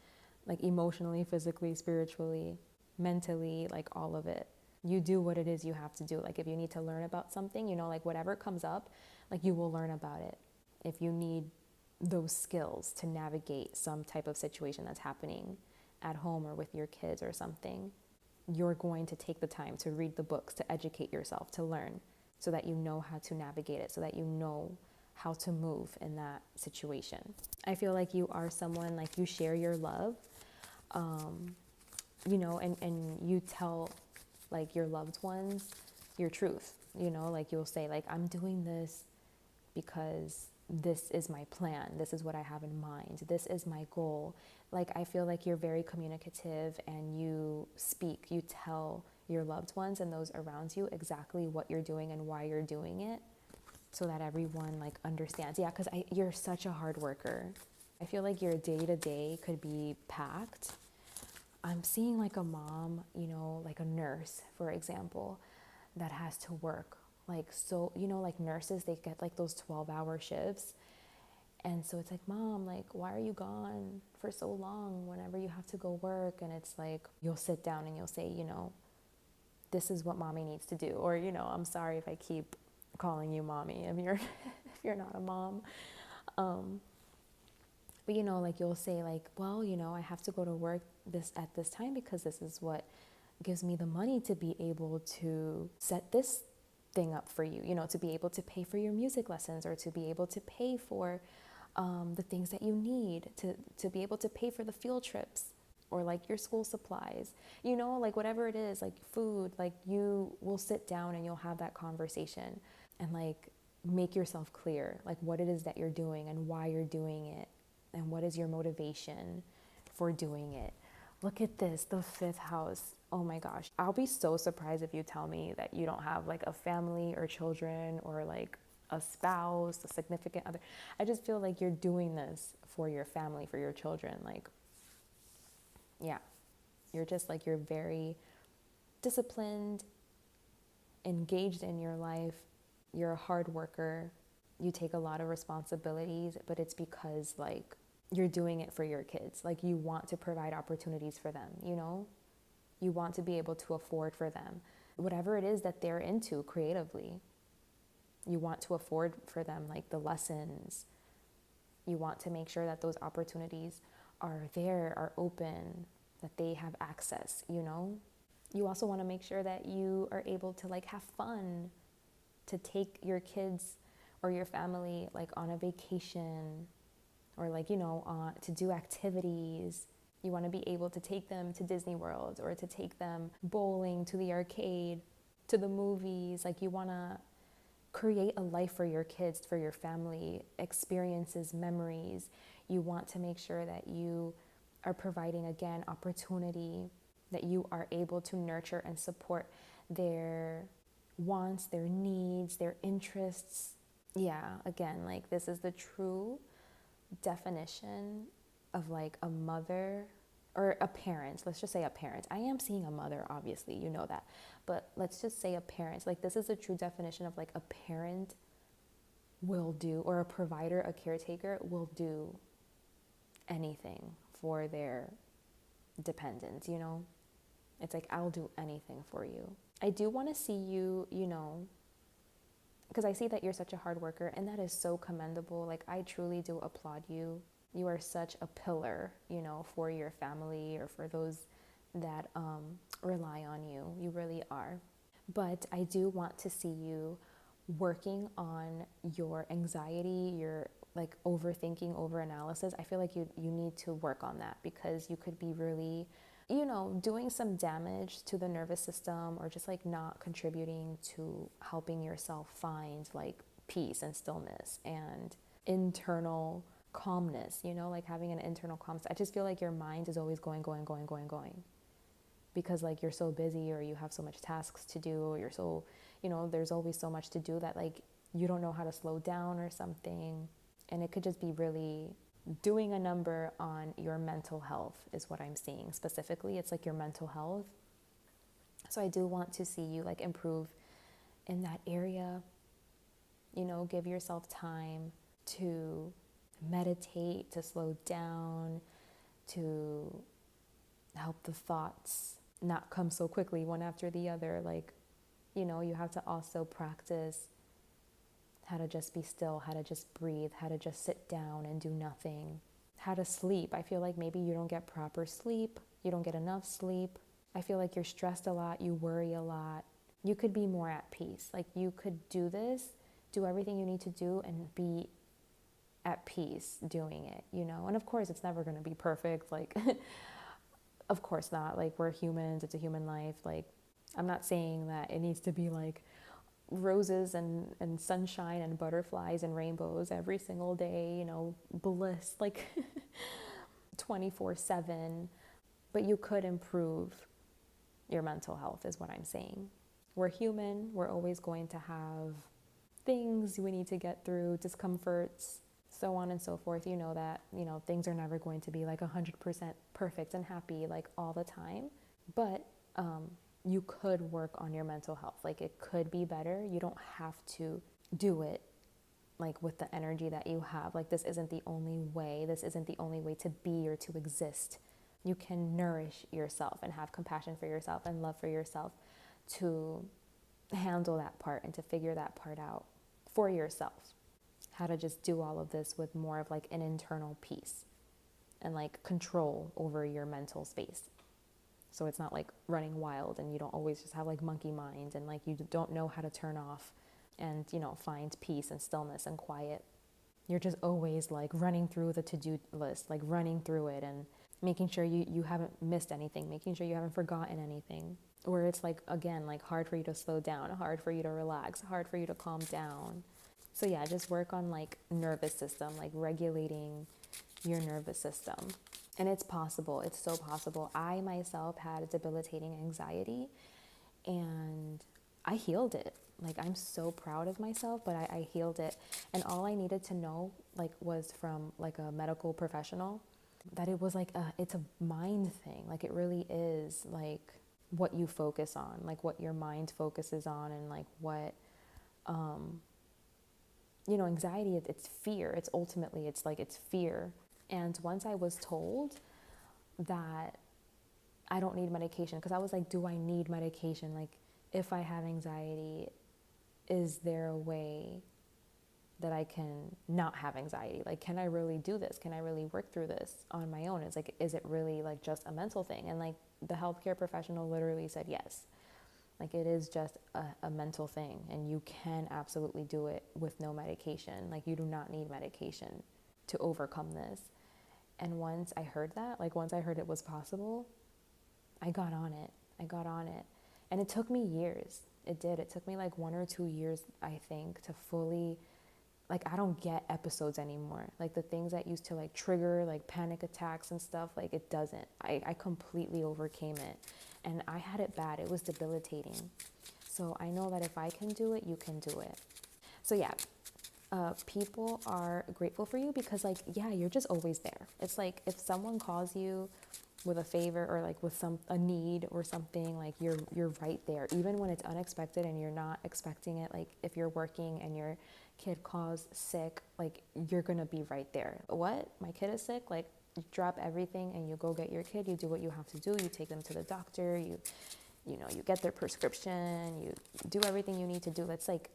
like emotionally, physically, spiritually, mentally, like all of it. You do what it is you have to do. Like if you need to learn about something, you know, like whatever comes up, like you will learn about it. If you need those skills to navigate some type of situation that's happening at home or with your kids or something, you're going to take the time to read the books, to educate yourself, to learn, so that you know how to navigate it, so that you know how to move in that situation. I feel like you are someone, like you share your love, you know, and you tell like your loved ones your truth, you know, like you'll say like, I'm doing this because this is my plan. This is what I have in mind. This is my goal. Like, I feel like you're very communicative and you speak, you tell your loved ones and those around you exactly what you're doing and why you're doing it so that everyone like understands. Yeah, because you're such a hard worker. I feel like your day-to-day could be packed. I'm seeing like a mom, you know, like a nurse, for example, that has to work. Like, so, you know, like nurses, they get like those 12-hour shifts. And so it's like, Mom, like, why are you gone for so long whenever you have to go work? And it's like, you'll sit down and you'll say, you know, this is what mommy needs to do. Or, you know, I'm sorry if I keep calling you mommy if you're, if you're not a mom. But, you know, like you'll say like, well, you know, I have to go to work at this time because this is what gives me the money to be able to set this thing up for you, you know, to be able to pay for your music lessons or to be able to pay for the things that you need, to be able to pay for the field trips or like your school supplies, you know, like whatever it is, like food, like you will sit down and you'll have that conversation and like make yourself clear, like what it is that you're doing and why you're doing it and what is your motivation for doing it. Look at this, the fifth house. Oh my gosh. I'll be so surprised if you tell me that you don't have like a family or children or like a spouse, a significant other. I just feel like you're doing this for your family, for your children. Like, yeah, you're just like, you're very disciplined, engaged in your life. You're a hard worker. You take a lot of responsibilities, but it's because like you're doing it for your kids. Like you want to provide opportunities for them, you know? You want to be able to afford for them whatever it is that they're into creatively. You want to afford for them like the lessons. You want to make sure that those opportunities are there, are open, that they have access, you know? You also want to make sure that you are able to like have fun, to take your kids or your family like on a vacation, or like, to do activities. You want to be able to take them to Disney World, or to take them bowling, to the arcade, to the movies. Like, you want to create a life for your kids, for your family, experiences, memories. You want to make sure that you are providing, again, opportunity, that you are able to nurture and support their wants, their needs, their interests. Yeah, again, like, this is the true definition of like a mother or a parent. Let's just say a parent. I am seeing a mother, obviously, you know that, but let's just say a parent. Like, this is a true definition of like a parent will do, or a provider, a caretaker will do anything for their dependents. It's like, I'll do anything for you. I do want to see you, because I see that you're such a hard worker, and that is so commendable. Like, I truly do applaud you. You are such a pillar, for your family, or for those that rely on you. You really are. But I do want to see you working on your anxiety, your like overthinking, overanalysis. I feel like you need to work on that, because you could be really, doing some damage to the nervous system, or just like not contributing to helping yourself find like peace and stillness and internal calmness, like having an internal calmness. I just feel like your mind is always going, because like you're so busy, or you have so much tasks to do, or you're so, there's always so much to do that like you don't know how to slow down or something. And it could just be really doing a number on your mental health is what I'm seeing. Specifically, it's like your mental health. So I do want to see you like improve in that area. Give yourself time to meditate, to slow down, to help the thoughts not come so quickly one after the other. Like, you have to also practice how to just be still, how to just breathe, how to just sit down and do nothing, how to sleep. I feel like maybe you don't get proper sleep, you don't get enough sleep. I feel like you're stressed a lot, you worry a lot. You could be more at peace. Like, you could do everything you need to do and be at peace doing it, And of course, it's never going to be perfect. Like, of course not. Like, we're humans, it's a human life. Like, I'm not saying that it needs to be like roses and sunshine and butterflies and rainbows every single day, bliss, like 24/7. But you could improve your mental health is what I'm saying. We're human. We're always going to have things we need to get through, discomforts, so on and so forth. That, things are never going to be like 100% perfect and happy like all the time. But you could work on your mental health. Like, it could be better. You don't have to do it like with the energy that you have. Like, this isn't the only way. This isn't the only way to be or to exist. You can nourish yourself and have compassion for yourself and love for yourself to handle that part and to figure that part out for yourself. How to just do all of this with more of like an internal peace and like control over your mental space. So it's not like running wild, and you don't always just have like monkey mind, and like you don't know how to turn off and, find peace and stillness and quiet. You're just always like running through the to-do list, like running through it and making sure you haven't missed anything, making sure you haven't forgotten anything. Or it's like, again, like hard for you to slow down, hard for you to relax, hard for you to calm down. So yeah, just work on like nervous system, like regulating your nervous system. And it's possible. It's so possible. I myself had debilitating anxiety, and I healed it. Like, I'm so proud of myself, but I healed it. And all I needed to know like was from like a medical professional that it was like it's a mind thing. Like, it really is like what you focus on, like what your mind focuses on, and like what anxiety, it's fear. It's ultimately, it's fear. And once I was told that I don't need medication, because I was like, do I need medication? Like, if I have anxiety, is there a way that I can not have anxiety? Like, can I really do this? Can I really work through this on my own? It's like, is it really like just a mental thing? And like the healthcare professional literally said yes. Like, it is just a mental thing, and you can absolutely do it with no medication. Like, you do not need medication to overcome this. And once I heard that, like once I heard it was possible, I got on it. And it took me years. It did. It took me like 1 or 2 years, I think, to fully, like, I don't get episodes anymore. Like the things that used to like trigger like panic attacks and stuff, like it doesn't. I completely overcame it. And I had it bad. It was debilitating. So I know that if I can do it, you can do it. So yeah, people are grateful for you because like, yeah, you're just always there. It's like if someone calls you with a favor or like with a need or something, like you're right there, even when it's unexpected and you're not expecting it. Like if you're working and your kid calls sick, like you're gonna be right there. What? My kid is sick? Like, you drop everything and you go get your kid. You do what you have to do. You take them to the doctor. You get their prescription. You do everything you need to do. It's like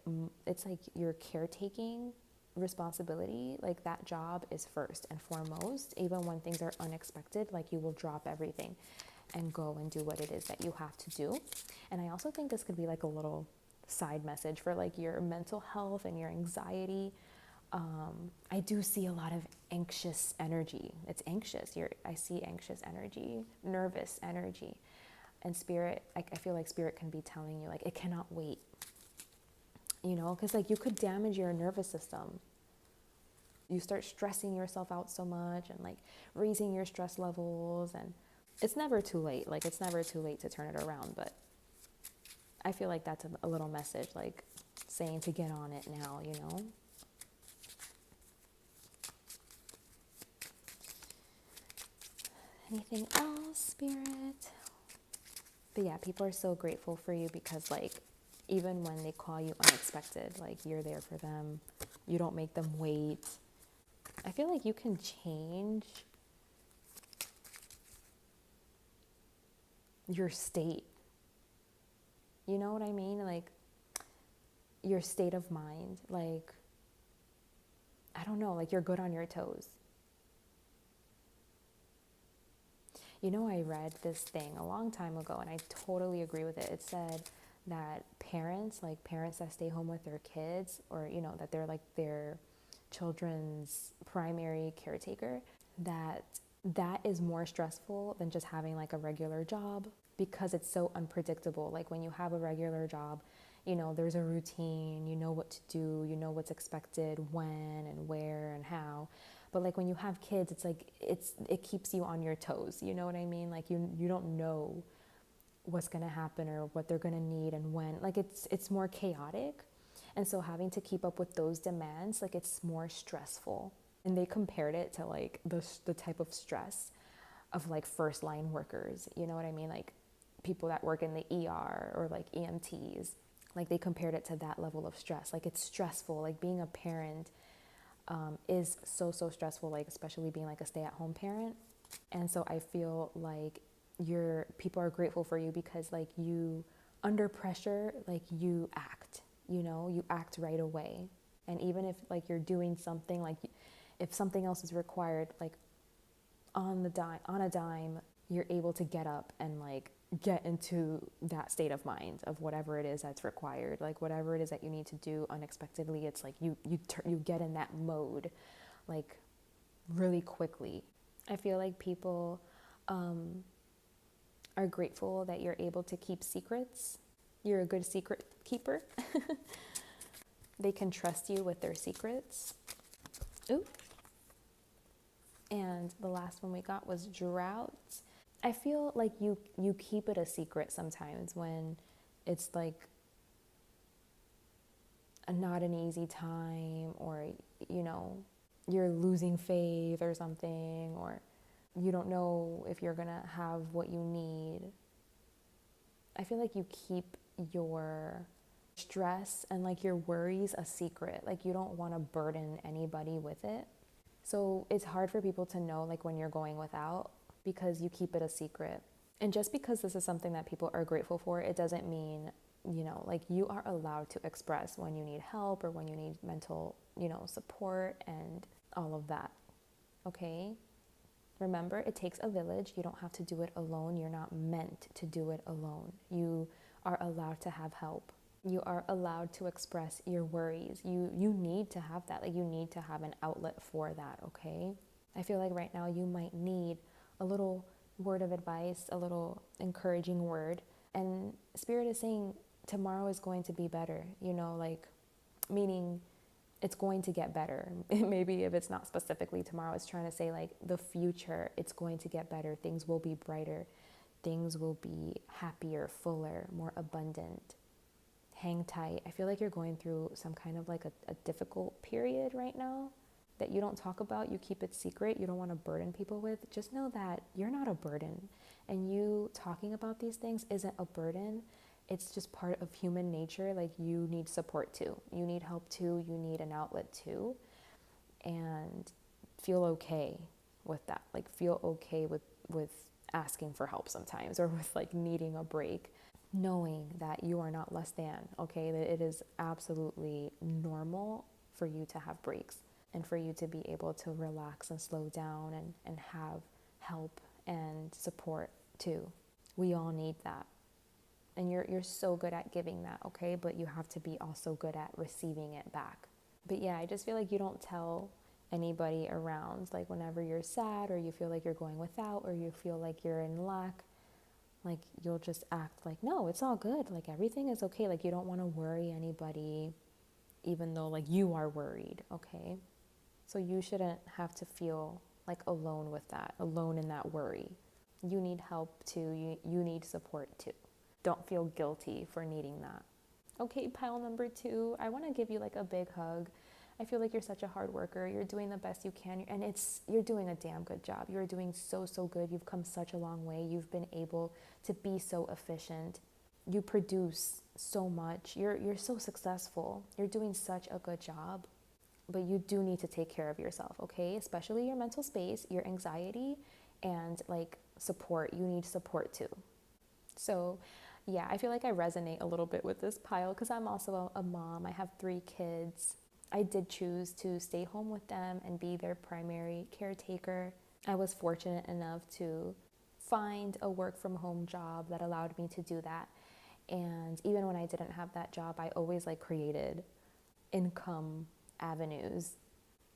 your caretaking responsibility. Like that job is first and foremost. Even when things are unexpected, like you will drop everything and go and do what it is that you have to do. And I also think this could be like a little side message for like your mental health and your anxiety. I do see a lot of anxious energy. It's anxious. I see anxious energy, nervous energy. And spirit, I feel like spirit can be telling you, like, it cannot wait. You know, because like you could damage your nervous system. You start stressing yourself out so much and like raising your stress levels. And it's never too late. Like, it's never too late to turn it around. But I feel like that's a little message, like saying to get on it now, you know? Anything else, spirit? But yeah, people are so grateful for you because like even when they call you unexpected, like you're there for them. You don't make them wait. I feel like you can change your state. You know what I mean? Like your state of mind. Like, I don't know, like you're good on your toes. You know, I read this thing a long time ago and I totally agree with it. It said that parents that stay home with their kids, or, you know, that they're like their children's primary caretaker, that is more stressful than just having like a regular job because it's so unpredictable. Like when you have a regular job, you know, there's a routine, you know what to do, you know what's expected, when and where and how. But like when you have kids, it's like it keeps you on your toes. You know what I mean? Like you don't know what's going to happen or what they're going to need and when. Like it's more chaotic. And so having to keep up with those demands, like it's more stressful. And they compared it to like the type of stress of like first line workers. You know what I mean? Like people that work in the ER or like EMTs. Like they compared it to that level of stress. Like it's stressful. Like being a parent is so stressful, like especially being like a stay-at-home parent. And so I feel like people are grateful for you because like you, under pressure, like you act, you know, you act right away. And even if like you're doing something, like if something else is required, like on a dime, you're able to get up and like get into that state of mind of whatever it is that's required, like whatever it is that you need to do unexpectedly. It's like you get in that mode like really quickly. I feel like people are grateful that you're able to keep secrets. You're a good secret keeper. They can trust you with their secrets. Ooh. And the last one we got was drought. I feel like you keep it a secret sometimes when it's like not an easy time, or, you know, you're losing faith or something, or you don't know if you're gonna have what you need. I feel like you keep your stress and like your worries a secret. Like you don't want to burden anybody with it. So it's hard for people to know like when you're going without, because you keep it a secret. And just because this is something that people are grateful for, it doesn't mean like you are allowed to express when you need help or when you need mental, support and all of that. Okay? Remember, it takes a village. You don't have to do it alone. You're not meant to do it alone. You are allowed to have help. You are allowed to express your worries. You need to have that. Like, you need to have an outlet for that, okay? I feel like right now you might need a little word of advice, a little encouraging word. And Spirit is saying tomorrow is going to be better, like, meaning it's going to get better. Maybe if it's not specifically tomorrow, it's trying to say like the future, it's going to get better. Things will be brighter. Things will be happier, fuller, more abundant. Hang tight. I feel like you're going through some kind of like a difficult period right now that you don't talk about. You keep it secret. You don't want to burden people with. Just know that you're not a burden. And you talking about these things isn't a burden. It's just part of human nature. Like, you need support too. You need help too. You need an outlet too. And feel okay with that. Like, feel okay with asking for help sometimes, or with like needing a break. Knowing that you are not less than, okay? That it is absolutely normal for you to have breaks and for you to be able to relax and slow down and have help and support too. We all need that. And you're so good at giving that, okay? But you have to be also good at receiving it back. But yeah, I just feel like you don't tell anybody around, like whenever you're sad or you feel like you're going without or you feel like you're in lack, like you'll just act like, no, it's all good. Like, everything is okay. Like, you don't want to worry anybody, even though like you are worried, okay? So you shouldn't have to feel like alone with that, alone in that worry. You need help too. You need support too. Don't feel guilty for needing that. Okay, pile number 2, I want to give you like a big hug. I feel like you're such a hard worker. You're doing the best you can, and you're doing a damn good job. You're doing so good. You've come such a long way. You've been able to be so efficient. You produce so much. You're so successful. You're doing such a good job. But you do need to take care of yourself, okay? Especially your mental space, your anxiety, and like support. You need support too. So yeah, I feel like I resonate a little bit with this pile because I'm also a mom. I have 3 kids. I did choose to stay home with them and be their primary caretaker. I was fortunate enough to find a work from home job that allowed me to do that. And even when I didn't have that job, I always like created income avenues.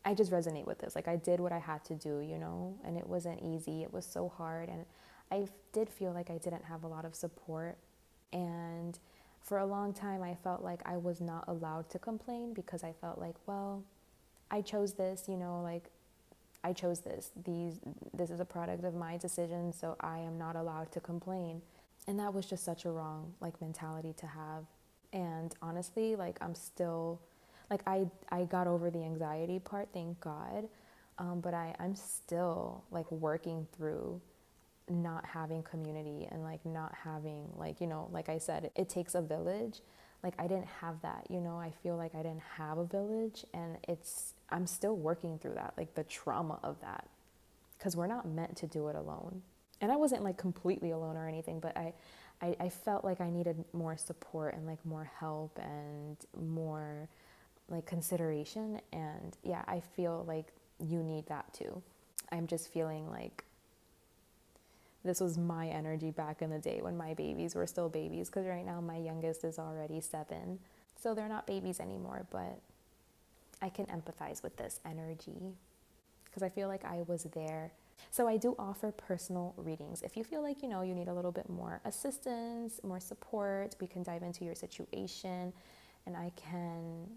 I just resonate with this. Like, I did what I had to do, and it wasn't easy. It was so hard. And I did feel like I didn't have a lot of support. And for a long time, I felt like I was not allowed to complain because I felt like, well, I chose this, like I chose this. This is a product of my decision, so I am not allowed to complain. And that was just such a wrong like mentality to have. And honestly, like I'm still, like I got over the anxiety part, thank God. But I'm still like working through not having community and like not having like, like I said, it takes a village. Like I didn't have that, I feel like I didn't have a village, and I'm still working through that, like the trauma of that, because we're not meant to do it alone. And I wasn't like completely alone or anything, but I felt like I needed more support and like more help and more like consideration. And yeah, I feel like you need that too. I'm just feeling like this was my energy back in the day when my babies were still babies, because right now my youngest is already 7. So they're not babies anymore, but I can empathize with this energy because I feel like I was there. So I do offer personal readings. If you feel like, you need a little bit more assistance, more support, we can dive into your situation and I can,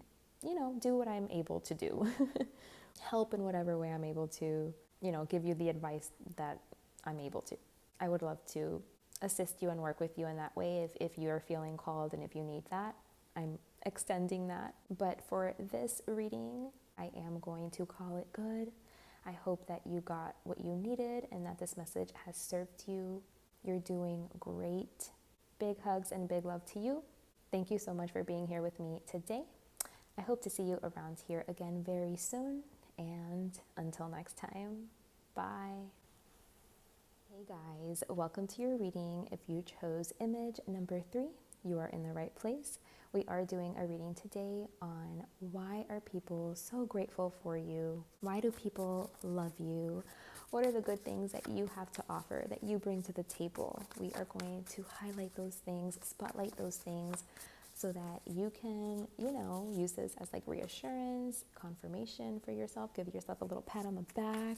do what I'm able to do. Help in whatever way I'm able to, give you the advice that I'm able to. I would love to assist you and work with you in that way if you're feeling called and if you need that. I'm extending that. But for this reading, I am going to call it good. I hope that you got what you needed and that this message has served you. You're doing great. Big hugs and big love to you. Thank you so much for being here with me today. I hope to see you around here again very soon. And until next time, bye. Hey guys, welcome to your reading. If you chose image number 3, you are in the right place. We are doing a reading today on why are people so grateful for you? Why do people love you? What are the good things that you have to offer, that you bring to the table? We are going to highlight those things, spotlight those things, so that you can, use this as like reassurance, confirmation for yourself, give yourself a little pat on the back,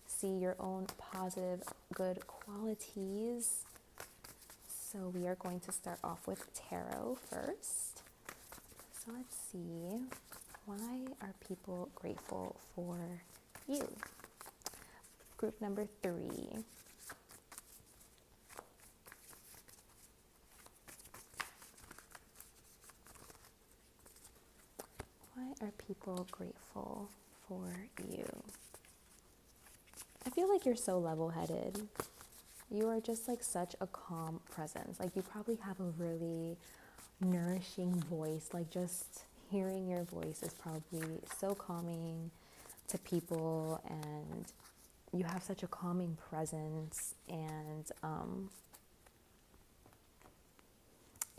see your own positive, good qualities. So we are going to start off with tarot first. So let's see, why are people grateful for you? Group number 3. Why are people grateful for you? I feel like you're so level-headed. You are just like such a calm presence. Like you probably have a really nourishing voice. Like just hearing your voice is probably so calming to people, and you have such a calming presence. And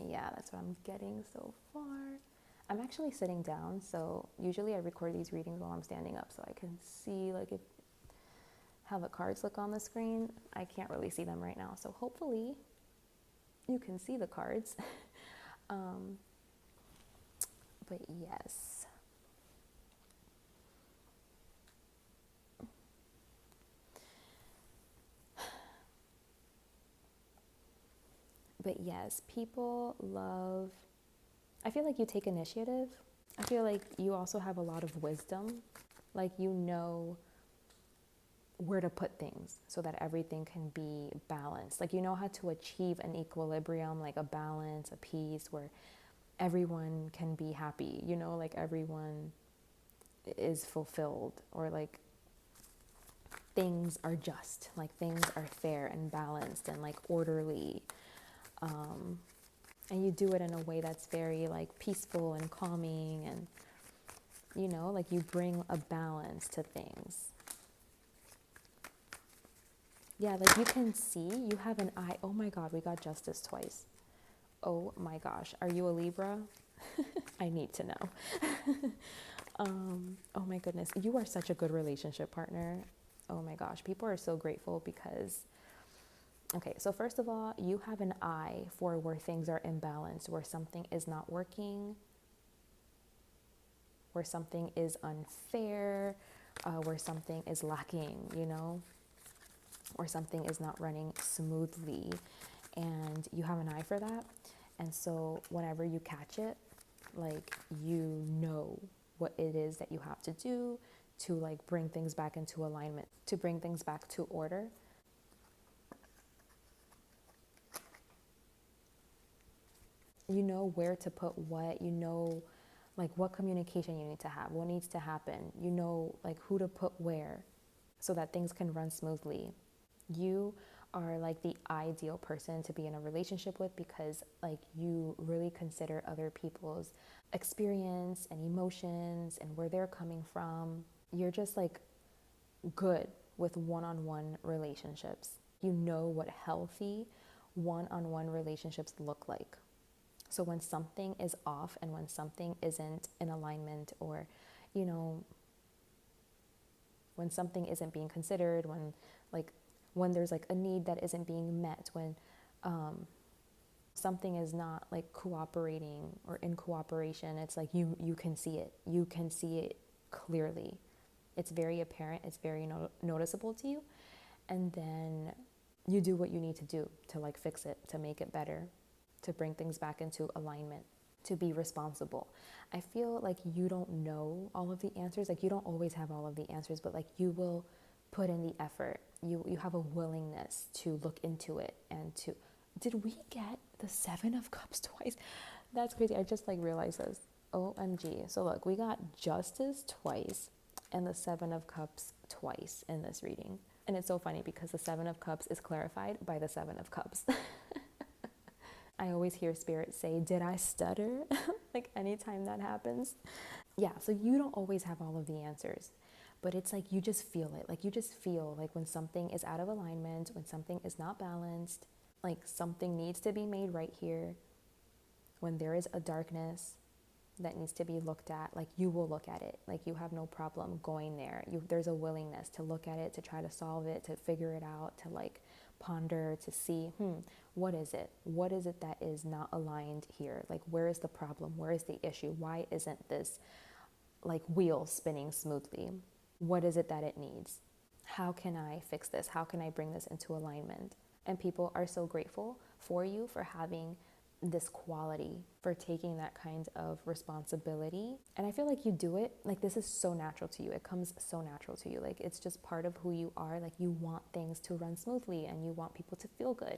yeah, that's what I'm getting so far. I'm actually sitting down, so usually I record these readings while I'm standing up so I can see like how the cards look on the screen. I can't really see them right now, so hopefully you can see the cards. But yes. But yes, people love, I feel like you take initiative. I feel like you also have a lot of wisdom. Like you know where to put things so that everything can be balanced. Like you know how to achieve an equilibrium, like a balance, a peace where everyone can be happy, like everyone is fulfilled, or like things are just, like things are fair and balanced and like orderly. And you do it in a way that's very like peaceful and calming, and like you bring a balance to things. Yeah, like you can see, you have an eye. Oh my God, we got justice twice. Oh my gosh, are you a Libra? I need to know. Oh my goodness, you are such a good relationship partner. Oh my gosh, people are so grateful because, okay, so first of all, you have an eye for where things are imbalanced, where something is not working, where something is unfair, where something is lacking, or something is not running smoothly, and you have an eye for that. And so whenever you catch it, like you know what it is that you have to do to like bring things back into alignment, to bring things back to order. You know where to put what, like what communication you need to have, what needs to happen, like who to put where so that things can run smoothly. You are like the ideal person to be in a relationship with because like you really consider other people's experience and emotions and where they're coming from. You're just like good with one-on-one relationships. You know what healthy one-on-one relationships look like. So when something is off and when something isn't in alignment, or, when something isn't being considered, when there's like a need that isn't being met, when something is not like cooperating or in cooperation, it's like you can see it. You can see it clearly. It's very apparent. It's very noticeable to you. And then you do what you need to do to like fix it, to make it better, to bring things back into alignment, to be responsible. I feel like you don't know all of the answers. Like you don't always have all of the answers, but like you will put in the effort. You have a willingness to look into it and to, did we get the 7 of Cups twice? That's crazy. I just like realized this. OMG. So look, we got Justice twice and the 7 of Cups twice in this reading. And it's so funny because the 7 of Cups is clarified by the 7 of Cups. I always hear Spirit say, did I stutter? Like anytime that happens. Yeah, so you don't always have all of the answers, but it's like you just feel it. Like you just feel like when something is out of alignment, when something is not balanced, Like something needs to be made right here. When there is a darkness that needs to be looked at, like you will look at it. Like you have no problem going there. There's a willingness to look at it, to try to solve it, to figure it out, to like ponder, to see, what is it? What is it that is not aligned here? Like where is the problem? Where is the issue? Why isn't this like wheel spinning smoothly? What is it that it needs? How can I fix this? How can I bring this into alignment? And people are so grateful for you for having this quality, for taking that kind of responsibility. And I feel like you do it, like this is so natural to you. It comes so natural to you. Like it's just part of who you are. Like you want things to run smoothly and you want people to feel good.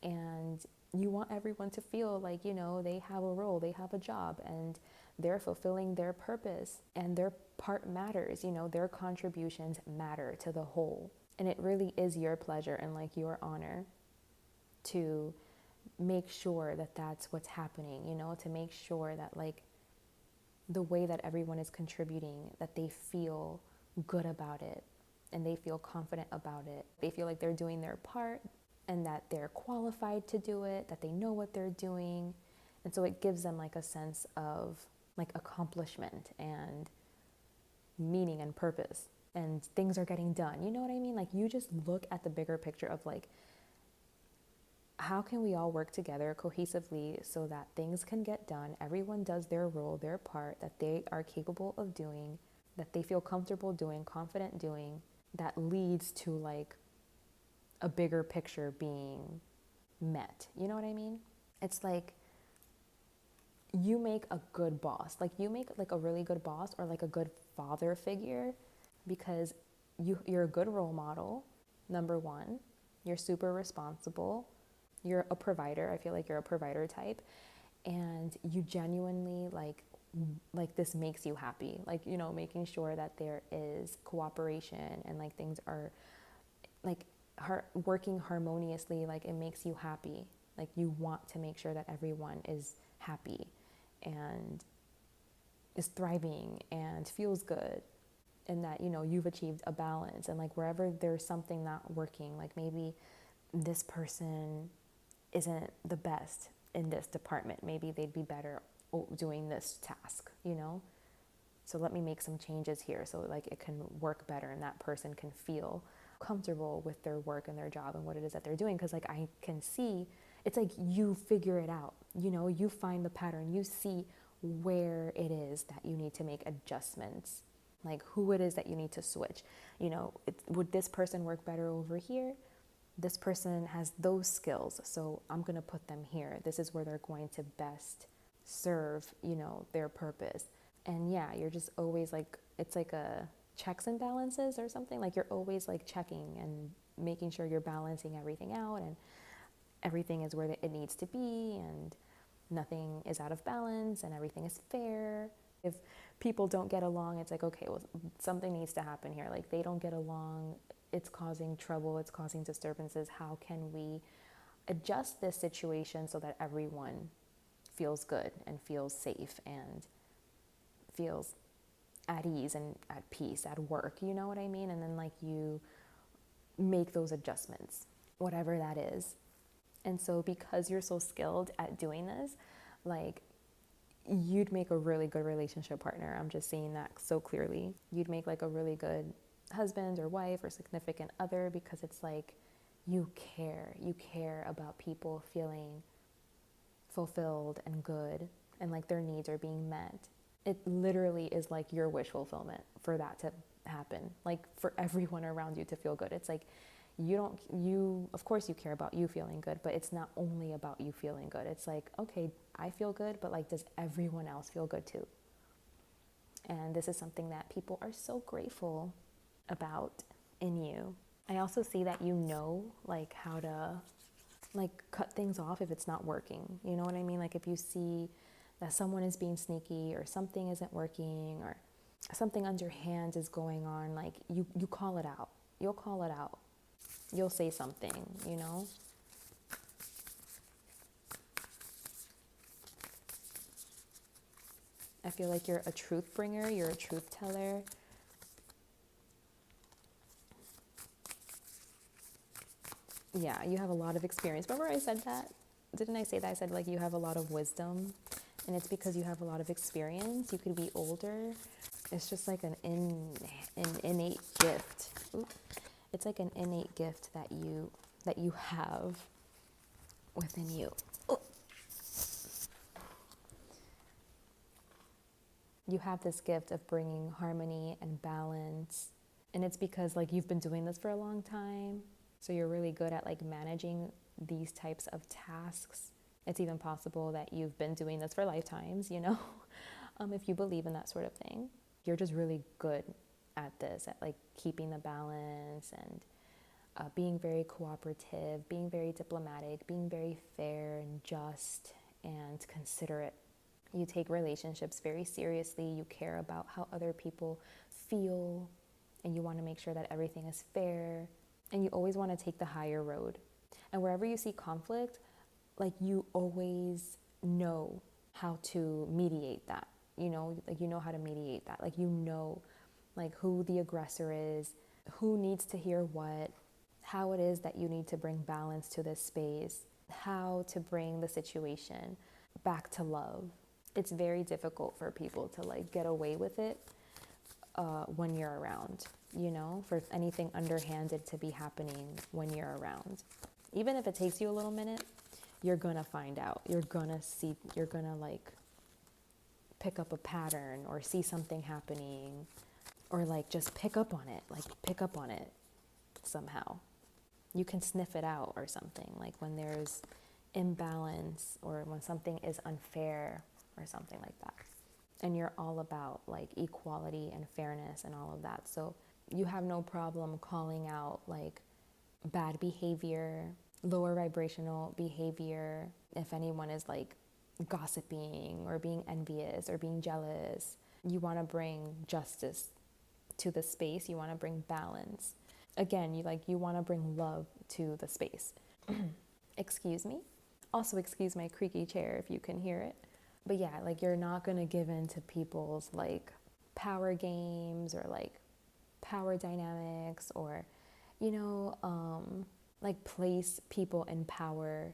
And you want everyone to feel like, they have a role, they have a job, and they're fulfilling their purpose and their part matters, their contributions matter to the whole. And it really is your pleasure and like your honor to make sure that that's what's happening, to make sure that like the way that everyone is contributing, that they feel good about it and they feel confident about it. They feel like they're doing their part and that they're qualified to do it, that they know what they're doing. And so it gives them like a sense of like accomplishment and meaning and purpose, and things are getting done. You know what I mean? Like you just look at the bigger picture of like, how can we all work together cohesively so that things can get done? Everyone does their role, their part that they are capable of doing, that they feel comfortable doing, confident doing, that leads to like a bigger picture being met. You know what I mean? It's like you make a good boss. Like you make like a really good boss or like a good father figure because you're a good role model, number one. You're super responsible. You're a provider. I feel like you're a provider type. And you genuinely like this makes you happy. Like, making sure that there is cooperation and like things are like working harmoniously. Like it makes you happy. Like you want to make sure that everyone is happy and is thriving and feels good, and that you've achieved a balance. And like wherever there's something not working, like maybe this person isn't the best in this department, maybe they'd be better doing this task, so let me make some changes here so like it can work better and that person can feel comfortable with their work and their job and what it is that they're doing. Because like I can see, it's like you figure it out, you find the pattern, you see where it is that you need to make adjustments, like who it is that you need to switch. Would this person work better over here? This person has those skills, so I'm going to put them here. This is where they're going to best serve, their purpose. And yeah, you're just always like, it's like a checks and balances or something. Like you're always like checking and making sure you're balancing everything out and everything is where it needs to be and nothing is out of balance and everything is fair. If people don't get along, it's like, okay, well, something needs to happen here. Like they don't get along, it's causing trouble, it's causing disturbances. How can we adjust this situation so that everyone feels good and feels safe and feels at ease and at peace at work, you know what I mean? And then like you make those adjustments, whatever that is. And so because you're so skilled at doing this, like you'd make a really good relationship partner. I'm just seeing that so clearly. You'd make like a really good husband or wife or significant other, because it's like you care about people feeling fulfilled and good and like their needs are being met. It literally is like your wish fulfillment for that to happen, like for everyone around you to feel good. It's like you of course you care about you feeling good, but it's not only about you feeling good. It's like, okay, I feel good, but like does everyone else feel good too? And this is something that people are so grateful about in you. I also see that like how to like cut things off if it's not working. You know what I mean? Like if you see that someone is being sneaky or something isn't working or something underhand is going on, like you call it out. You'll call it out. You'll say something, I feel like you're a truth bringer, you're a truth teller. Yeah, you have a lot of experience. Remember I said that? Didn't I say that? I said like you have a lot of wisdom, and it's because you have a lot of experience. You could be older. It's just like an innate gift. Oop. It's like an innate gift that you have within you. Oop. You have this gift of bringing harmony and balance, and it's because like you've been doing this for a long time, so you're really good at like managing these types of tasks. It's even possible that you've been doing this for lifetimes, if you believe in that sort of thing. You're just really good at this, at like keeping the balance and being very cooperative, being very diplomatic, being very fair and just and considerate. You take relationships very seriously. You care about how other people feel, and you want to make sure that everything is fair, and you always want to take the higher road. And wherever you see conflict, like you always know how to mediate that, like you know how to mediate that, like like who the aggressor is, who needs to hear what, how it is that you need to bring balance to this space, how to bring the situation back to love. It's very difficult for people to like get away with it when you're around, for anything underhanded to be happening when you're around. Even if it takes you a little minute, you're gonna find out. You're gonna like pick up a pattern or see something happening, or like just pick up on it somehow. You can sniff it out or something, like when there's imbalance or when something is unfair or something like that. And you're all about like equality and fairness and all of that. So you have no problem calling out like bad behavior, lower vibrational behavior. If anyone is like gossiping or being envious or being jealous, you want to bring justice to the space. You want to bring balance. Again, you want to bring love to the space. Excuse me. Also excuse my creaky chair if you can hear it. But yeah, like you're not going to give in to people's like power games or like power dynamics or, like place people in power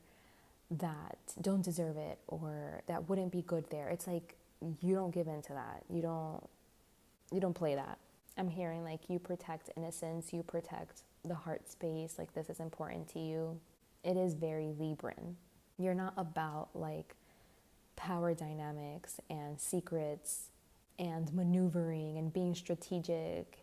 that don't deserve it or that wouldn't be good there. It's like you don't give in to that. You don't play that. I'm hearing like you protect innocence, you protect the heart space, like this is important to you. It is very Libran. You're not about like power dynamics and secrets and maneuvering and being strategic,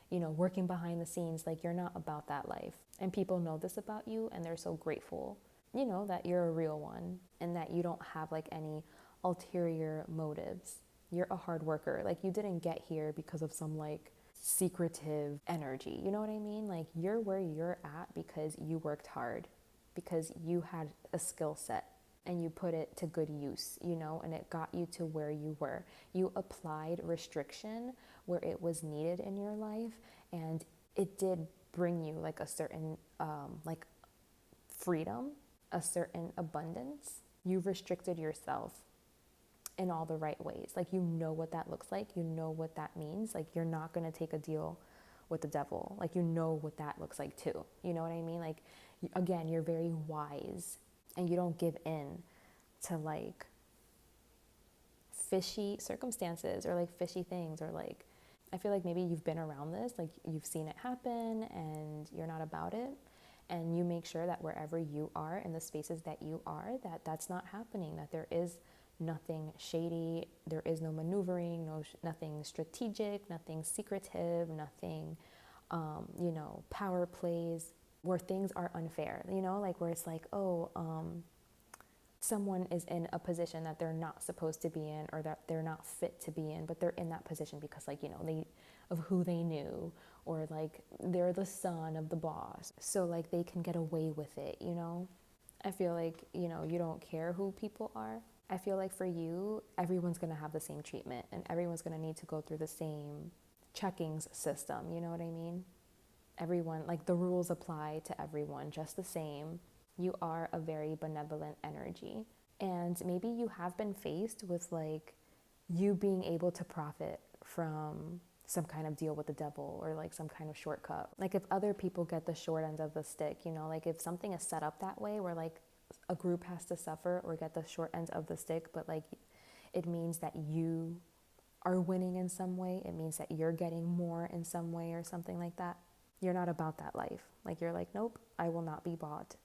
working behind the scenes. Like you're not about that life. And people know this about you, and they're so grateful, that you're a real one and that you don't have like any ulterior motives. You're a hard worker. Like you didn't get here because of some like secretive energy. You know what I mean? Like you're where you're at because you worked hard, because you had a skill set and you put it to good use, and it got you to where you were. You applied restriction where it was needed in your life, and it did bring you like a certain like freedom, a certain abundance. You've restricted yourself in all the right ways. Like you know what that looks like, you know what that means. Like you're not going to take a deal with the devil. Like you know what that looks like too. You know what I mean? Like again, you're very wise. And you don't give in to like fishy circumstances or like fishy things, or like I feel like maybe you've been around this, like you've seen it happen and you're not about it. And you make sure that wherever you are in the spaces that you are, that's not happening, that there is nothing shady, there is no maneuvering, nothing strategic, nothing secretive, nothing, power plays where things are unfair, like where it's like, someone is in a position that they're not supposed to be in or that they're not fit to be in, but they're in that position because they of who they knew, or like they're the son of the boss. So like they can get away with it, I feel like, you don't care who people are. I feel like for you, everyone's going to have the same treatment and everyone's going to need to go through the same checkings system. You know what I mean? Everyone, like the rules apply to everyone just the same. You are a very benevolent energy. And maybe you have been faced with like you being able to profit from some kind of deal with the devil or like some kind of shortcut. Like if other people get the short end of the stick, you know, like if something is set up that way where like a group has to suffer or get the short end of the stick, but like it means that you are winning in some way, it means that you're getting more in some way or something like that. You're not about that life. Like you're like, nope, I will not be bought.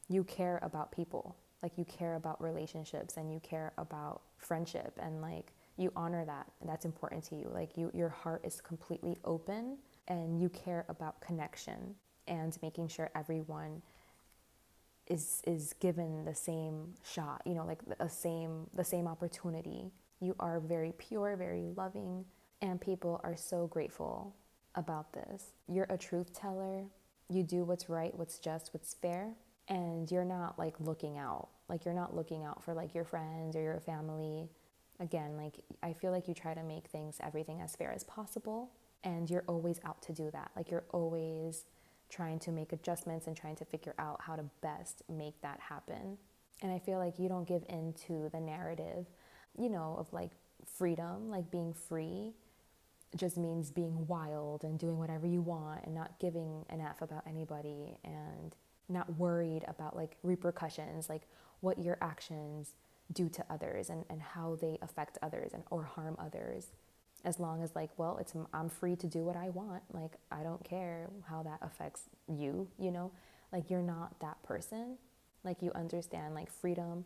You care about people. Like you care about relationships and you care about friendship and like you honor that and that's important to you. Like your heart is completely open and you care about connection and making sure everyone is given the same shot, you know, like the same opportunity. You are very pure, very loving, and people are so grateful about this. You're a truth teller. You do what's right, what's just, what's fair, and you're not like looking out. Like you're not looking out for like your friends or your family. Again, like I feel like you try to make everything as fair as possible, and you're always out to do that. Like you're always trying to make adjustments and trying to figure out how to best make that happen. And I feel like you don't give in to the narrative, you know, of like freedom. Like being free just means being wild and doing whatever you want and not giving an F about anybody and not worried about like repercussions, like what your actions do to others and how they affect others and or harm others. As long as like, well, I'm free to do what I want. Like, I don't care how that affects you, you know? Like, you're not that person. Like, you understand, like, freedom,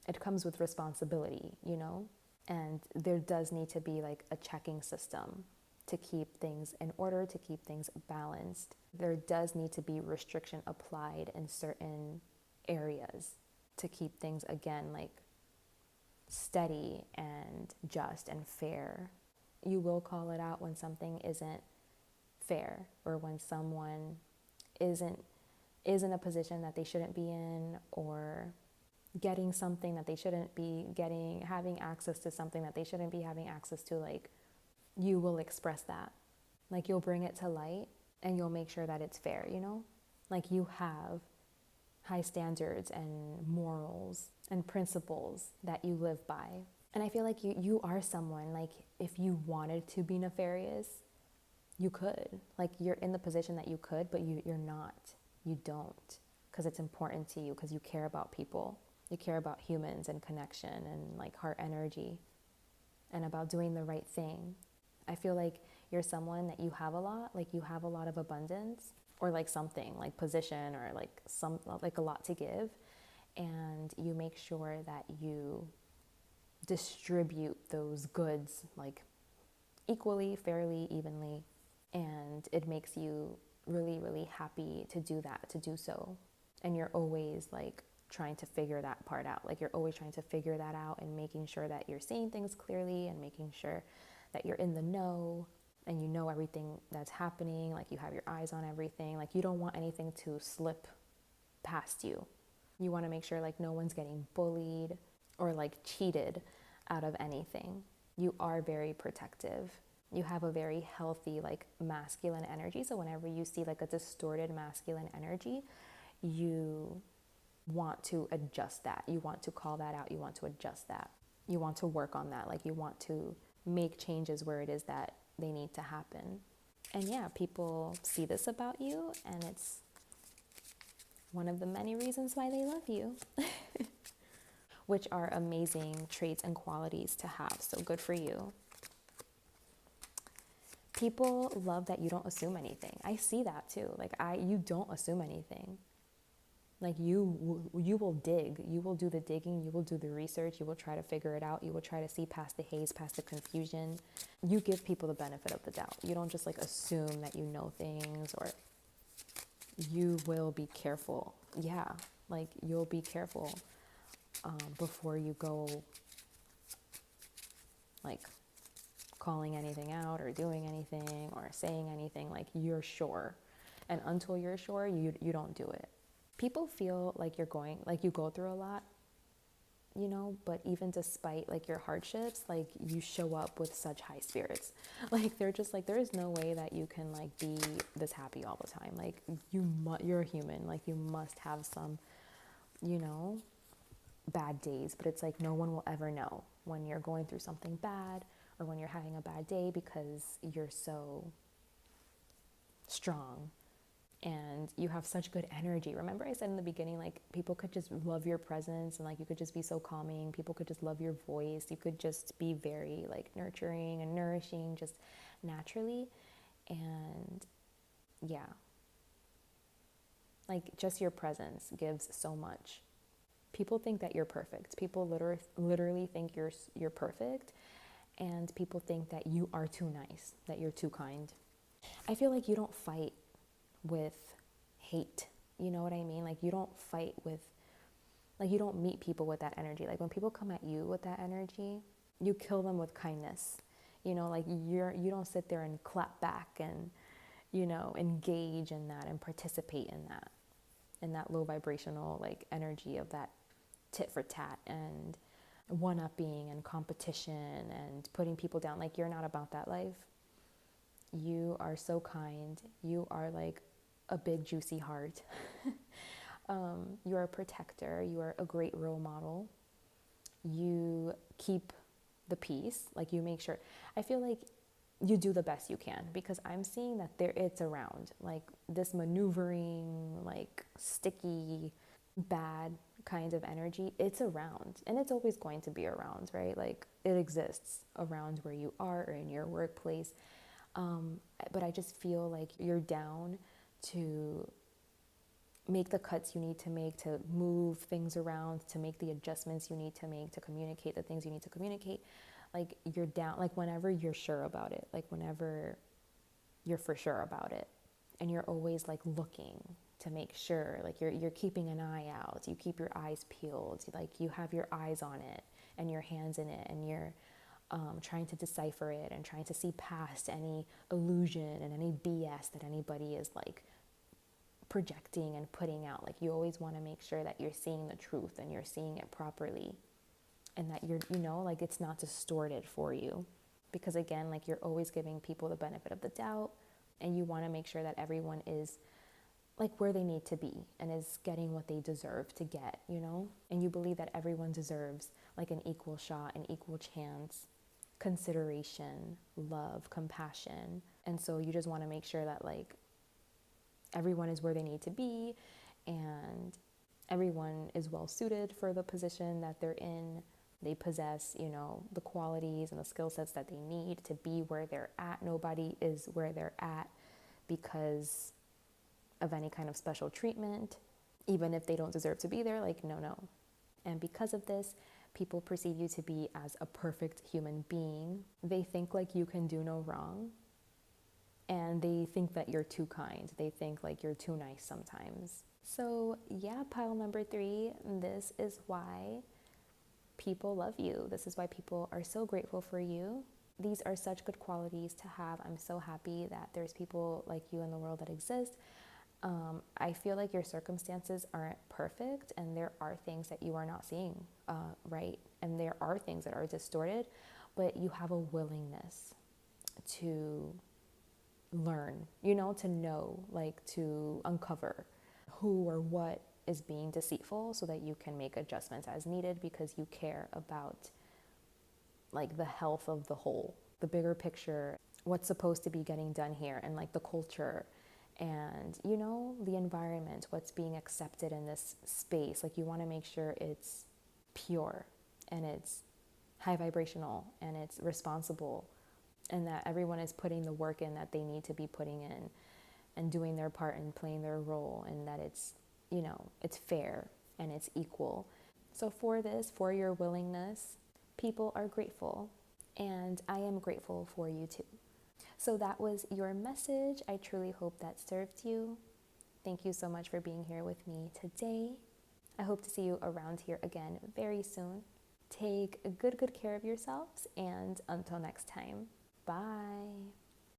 it comes with responsibility, you know? And there does need to be, like, a checking system to keep things in order, to keep things balanced. There does need to be restriction applied in certain areas to keep things, again, like, steady and just and fair. You will call it out when something isn't fair or when someone is in a position that they shouldn't be in or getting something that they shouldn't be getting, having access to something that they shouldn't be having access to. Like, you will express that. Like, you'll bring it to light and you'll make sure that it's fair, you know? Like, you have high standards and morals and principles that you live by. And I feel like you are someone, like, if you wanted to be nefarious, you could. Like, you're in the position that you could, but you're not. You don't. Because it's important to you, because you care about people. You care about humans and connection and, like, heart energy and about doing the right thing. I feel like you're someone that you have a lot, like, you have a lot of abundance or, like, something, like, position or, like, a lot to give. And you make sure that you distribute those goods, like, equally, fairly, evenly. And it makes you really, really happy to do that, to do so. And you're always, like, trying to figure that part out. Like, you're always trying to figure that out and making sure that you're seeing things clearly and making sure that you're in the know and you know everything that's happening. Like, you have your eyes on everything. Like, you don't want anything to slip past you. You want to make sure, like, no one's getting bullied or, like, cheated out of anything. You are very protective. You have a very healthy, like, masculine energy. So whenever you see, like, a distorted masculine energy, you want to adjust that. You want to call that out. You want to adjust that. You want to work on that. Like, you want to make changes where it is that they need to happen. And yeah, people see this about you, and it's one of the many reasons why they love you, which are amazing traits and qualities to have. So good for you. People love that you don't assume anything. I see that too. Like, you don't assume anything. Like, you will dig. You will do the digging. You will do the research. You will try to figure it out. You will try to see past the haze, past the confusion. You give people the benefit of the doubt. You don't just, like, assume that you know things, or you will be careful. Yeah, like, you'll be careful before you go, like, calling anything out or doing anything or saying anything. Like, you're sure. And until you're sure, you don't do it. People feel like you go through a lot, you know, but even despite, like, your hardships, like, you show up with such high spirits. Like, they're just like, there is no way that you can, like, be this happy all the time. Like, you're a human. Like, you must have some, you know, bad days, but it's like no one will ever know when you're going through something bad or when you're having a bad day because you're so strong and you have such good energy. Remember I said in the beginning, like, people could just love your presence, and like you could just be so calming. People could just love your voice. You could just be very like nurturing and nourishing just naturally. And yeah, like just your presence gives so much. People think that you're perfect. People literally think you're perfect, and people think that you are too nice, that you're too kind. I feel like you don't fight with hate. You know what I mean? Like you don't fight with, like you don't meet people with that energy. Like when people come at you with that energy, you kill them with kindness. You know, like you don't sit there and clap back and, you know, engage in that and participate in that low vibrational like energy of that tit for tat and one-upping and competition and putting people down. Like you're not about that life. You are so kind. You are like a big juicy heart. You're a protector. You are a great role model. You keep the peace. Like you make sure. I feel like you do the best you can, because I'm seeing that it's around. Like this maneuvering, like sticky, bad kind of energy, it's around, and it's always going to be around, right? Like it exists around where you are or in your workplace. But I just feel like you're down to make the cuts you need to make, to move things around, to make the adjustments you need to make, to communicate the things you need to communicate. Like you're down, like whenever you're sure about it, like whenever you're for sure about it, and you're always like looking to make sure, like you're keeping an eye out, you keep your eyes peeled, like you have your eyes on it and your hands in it, and you're trying to decipher it and trying to see past any illusion and any BS that anybody is like projecting and putting out. Like you always want to make sure that you're seeing the truth and you're seeing it properly, and that you're, you know, like it's not distorted for you. Because again, like you're always giving people the benefit of the doubt, and you want to make sure that everyone is like where they need to be and is getting what they deserve to get, you know? And you believe that everyone deserves like an equal shot, an equal chance, consideration, love, compassion. And so you just want to make sure that like everyone is where they need to be, and everyone is well suited for the position that they're in. They possess, you know, the qualities and the skill sets that they need to be where they're at. Nobody is where they're at because of any kind of special treatment, even if they don't deserve to be there. Like, no. And because of this, people perceive you to be as a perfect human being. They think like you can do no wrong. And they think that you're too kind. They think like you're too nice sometimes. So yeah, pile number 3, this is why people love you. This is why people are so grateful for you. These are such good qualities to have. I'm so happy that there's people like you in the world that exist. I feel like your circumstances aren't perfect, and there are things that you are not seeing right, and there are things that are distorted, but you have a willingness to learn, you know, to know, like to uncover who or what is being deceitful, so that you can make adjustments as needed, because you care about like the health of the whole, the bigger picture, what's supposed to be getting done here, and like the culture and, you know, the environment, what's being accepted in this space. Like you want to make sure it's pure and it's high vibrational and it's responsible, and that everyone is putting the work in that they need to be putting in and doing their part and playing their role, and that it's, you know, it's fair and it's equal. So for this, for your willingness, people are grateful, and I am grateful for you too. So that was your message. I truly hope that served you. Thank you so much for being here with me today. I hope to see you around here again very soon. Take good care of yourselves, and until next time, bye.